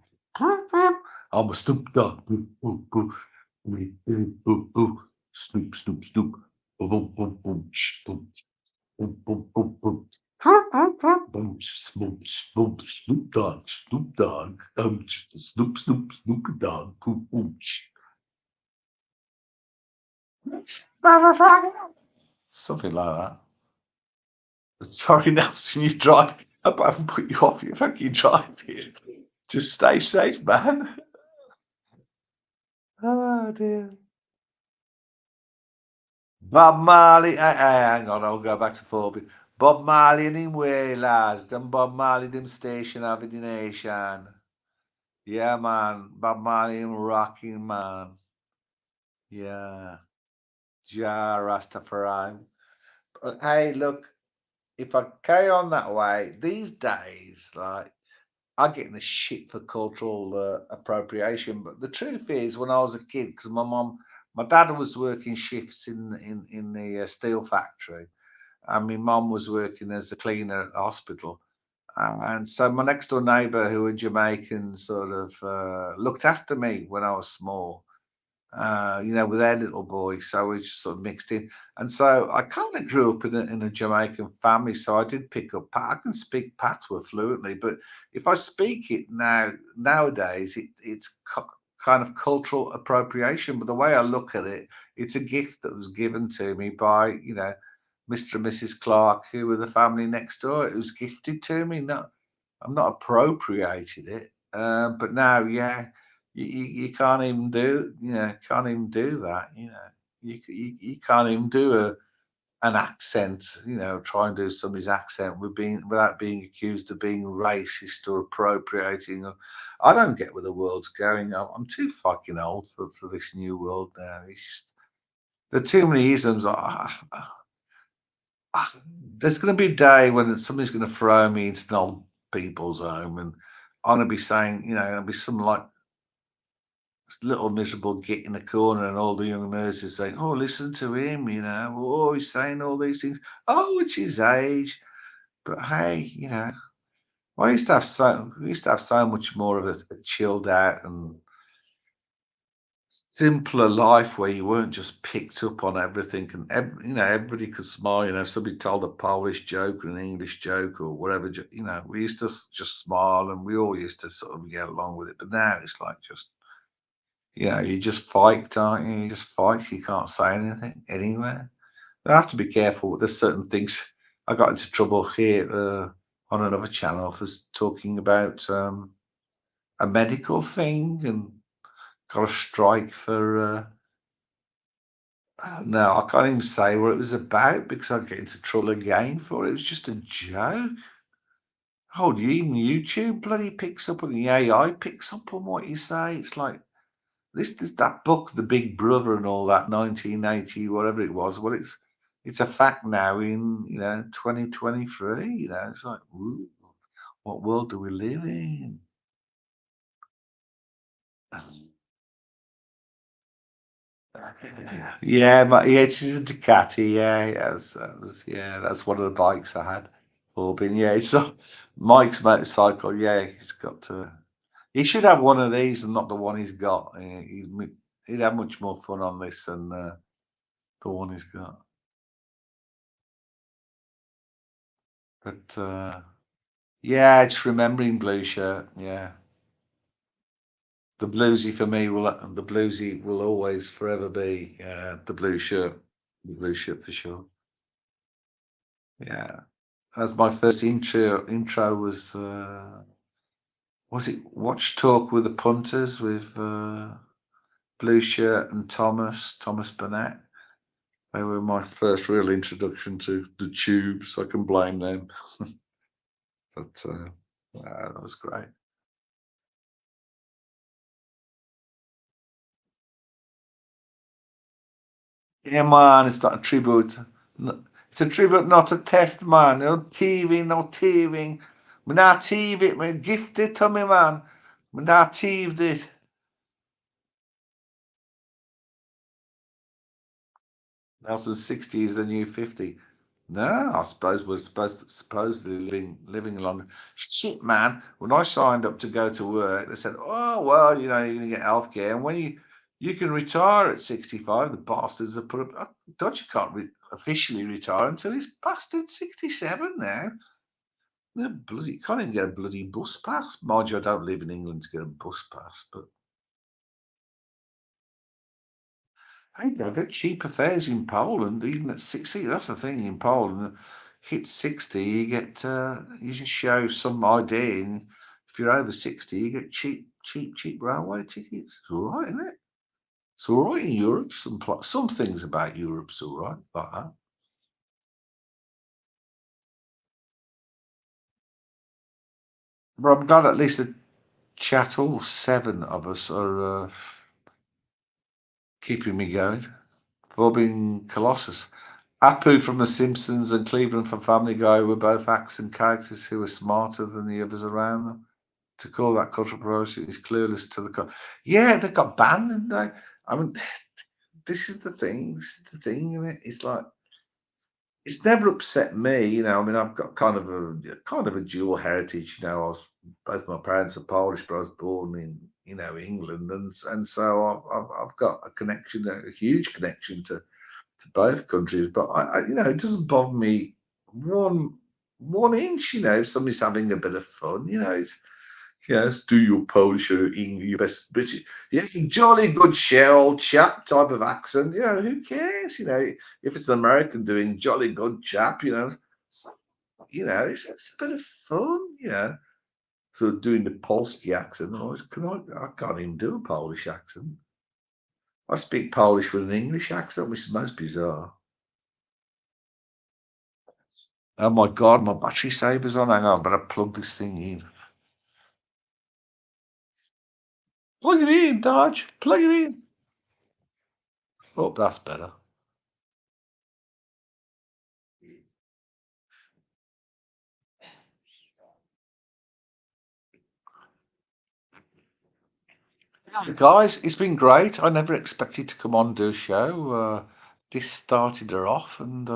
I'm a Snoop Dogg. Boom, boom, boom. Boom, boom. Snoop, Snoop, Snoop. Boom, boom, boom, boom, boom, boom, boom, boom, boom. Boom, Snoop, Snoop, Snoop Dogg, Snoop Dogg. Just Snoop, Snoop, Snoop Dogg. Boom, boom. Something like that. Sorry, Nelson, you drive. I haven't put you off your fucking drive here. Just stay safe, man. Oh, dear. Bob Marley, hang on, I'll go back to Forbin. Bob Marley and him way, lads. Them Bob Marley, them station of the nation. Yeah, man. Bob Marley, him rocking, man. Yeah. Ja Rastafari. But hey, look, if I carry on that way, these days, like, I'm getting the shit for cultural appropriation. But the truth is, when I was a kid, because my dad was working shifts in the steel factory, and my mum was working as a cleaner at the hospital. And so my next door neighbour, who were Jamaican, sort of looked after me when I was small, you know, with their little boy. So we just sort of mixed in. And so I kind of grew up in a Jamaican family. So I did pick up I can speak patois fluently, but if I speak it nowadays, it's kind of cultural appropriation. But the way I look at it, it's a gift that was given to me by, you know, Mr. and Mrs. Clark, who were the family next door. It was gifted to me. No, I'm not appropriated it. But now, yeah, you can't even do, you know, can't even do that. You know, you can't even do an accent. You know, try and do somebody's accent without being accused of being racist or appropriating. I don't get where the world's going. I'm too fucking old for this new world now. It's just there are too many isms. There's going to be a day when somebody's going to throw me into an old people's home, and I'm gonna be saying, there'll be some like little miserable git in the corner, and all the young nurses saying, "Oh, listen to him," "Oh, he's saying all these things. Oh, it's his age." But hey, we used to have so much more of a chilled out and simpler life where you weren't just picked up on everything, and everybody could smile. Somebody told a Polish joke or an English joke or whatever. We used to just smile, and we all used to sort of get along with it. But now it's like just, you just fight, aren't you? You just fight. You can't say anything anywhere. I have to be careful. There's certain things. I got into trouble here on another channel for talking about a medical thing, and got a strike for. No, I can't even say what it was about because I'd get into trouble again for it. It was just a joke. Oh, even YouTube bloody picks up on the AI picks up on what you say. It's like that book, The Big Brother, and all that, 1980, whatever it was. Well, it's a fact now in 2023. It's like, ooh, what world do we live in? Yeah, it's a Ducati. Yeah, that's one of the bikes I had. Corbin, yeah, it's not Mike's motorcycle. Yeah, he's got to. He should have one of these and not the one he's got. He'd have much more fun on this than the one he's got. But yeah, it's remembering Blue Shirt. Yeah, the bluesy for me the bluesy will always forever be the Blue Shirt. The Blue Shirt for sure. Yeah, that's my first intro. Intro was it Watch Talk with the Punters with Blue Shirt and Thomas Burnett. They were my first real introduction to the Tubes. I can blame them. But that was great. Yeah, man, it's not a tribute. It's a tribute, not a theft, man. No thieving, no thieving. We not thieve it, man. Gift it to me, man. We not thieved it. Nelson's 60 is the new 50. No, I suppose we're supposedly living longer. Shit, man. When I signed up to go to work, they said, "Oh well, you're going to get healthcare, and when you can retire at 65." The bastards have put up. Don't you can't officially retire until he's past 67 now. You can't even get a bloody bus pass. Mind you, I don't live in England to get a bus pass, but hey, I get cheaper fares in Poland, even at 60. That's the thing in Poland. Hit 60, you get you just show some ID, and if you're over 60, you get cheap railway tickets. It's all right, isn't it? It's all right in Europe. Some things about Europe's all right, like that. But I'm glad at least the chat, all 7 of us are keeping me going. Robin Colossus. Apu from The Simpsons and Cleveland from Family Guy were both accent characters who were smarter than the others around them. To call that controversial is clueless to the. Yeah, they got banned, didn't they? I mean, this is the thing. This is the thing, isn't it? It's like it's never upset me. I mean, I've got kind of a dual heritage. Both my parents are Polish, but I was born in England, and so I've got a connection, a huge connection to both countries. But it doesn't bother me one inch. If somebody's having a bit of fun, it's do your Polish or English, your best British, jolly good show, old chap type of accent. Who cares? If it's an American doing jolly good chap, it's a bit of fun. So doing the Polski accent, I can't even do a Polish accent. I speak Polish with an English accent, which is most bizarre. Oh my God, my battery saver's on. Hang on, I better plug this thing in. Plug it in, Dodge. Plug it in. Oh, that's better. Guys, it's been great. I never expected to come on and do a show. This started her off, and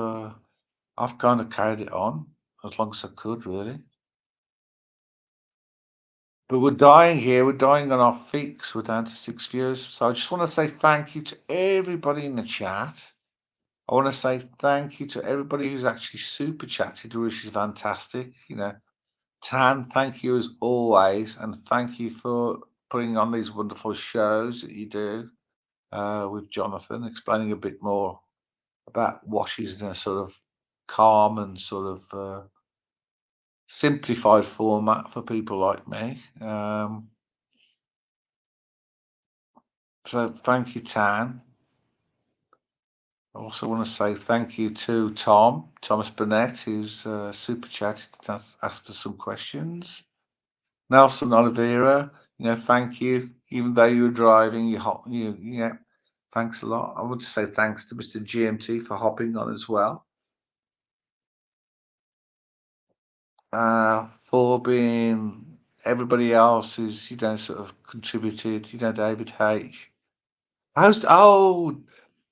I've kind of carried it on as long as I could, really. But we're dying here. We're dying on our feet because we're down to 6 viewers. So I just want to say thank you to everybody in the chat. I want to say thank you to everybody who's actually super chatted, which is fantastic. You know, Tan, thank you as always, and thank you for putting on these wonderful shows that you do with Jonathan, explaining a bit more about washes in a sort of calm and sort of simplified format for people like me. So thank you, Tan. I also want to say thank you to Thomas Burnett, who's super chatted and asked us some questions. Nelson Oliveira, you know, thank you. Even though you were driving, thanks a lot. I want to say thanks to Mr. GMT for hopping on as well. For being everybody else who's, you know, sort of contributed, you know, David H.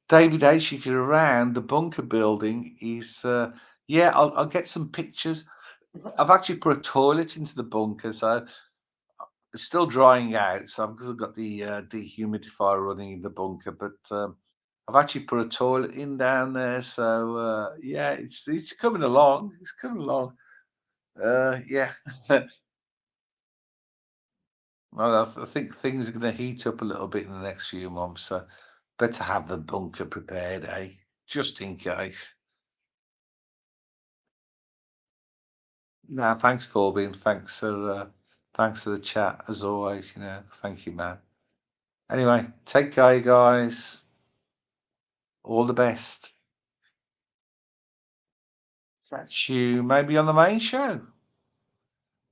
David H, if you're around, the bunker building is, yeah, I'll get some pictures. I've actually put a toilet into the bunker, so it's still drying out. So I've got the dehumidifier running in the bunker, but I've actually put a toilet in down there. So yeah, it's coming along. It's coming along. Yeah. Well, I think things are going to heat up a little bit in the next few months, so better have the bunker prepared, eh? Just in case. No, thanks, Corbin. Thanks for the chat as always. You know, thank you, man. Anyway, take care, guys. All the best. Catch you maybe on the main show.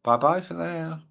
Bye bye for now.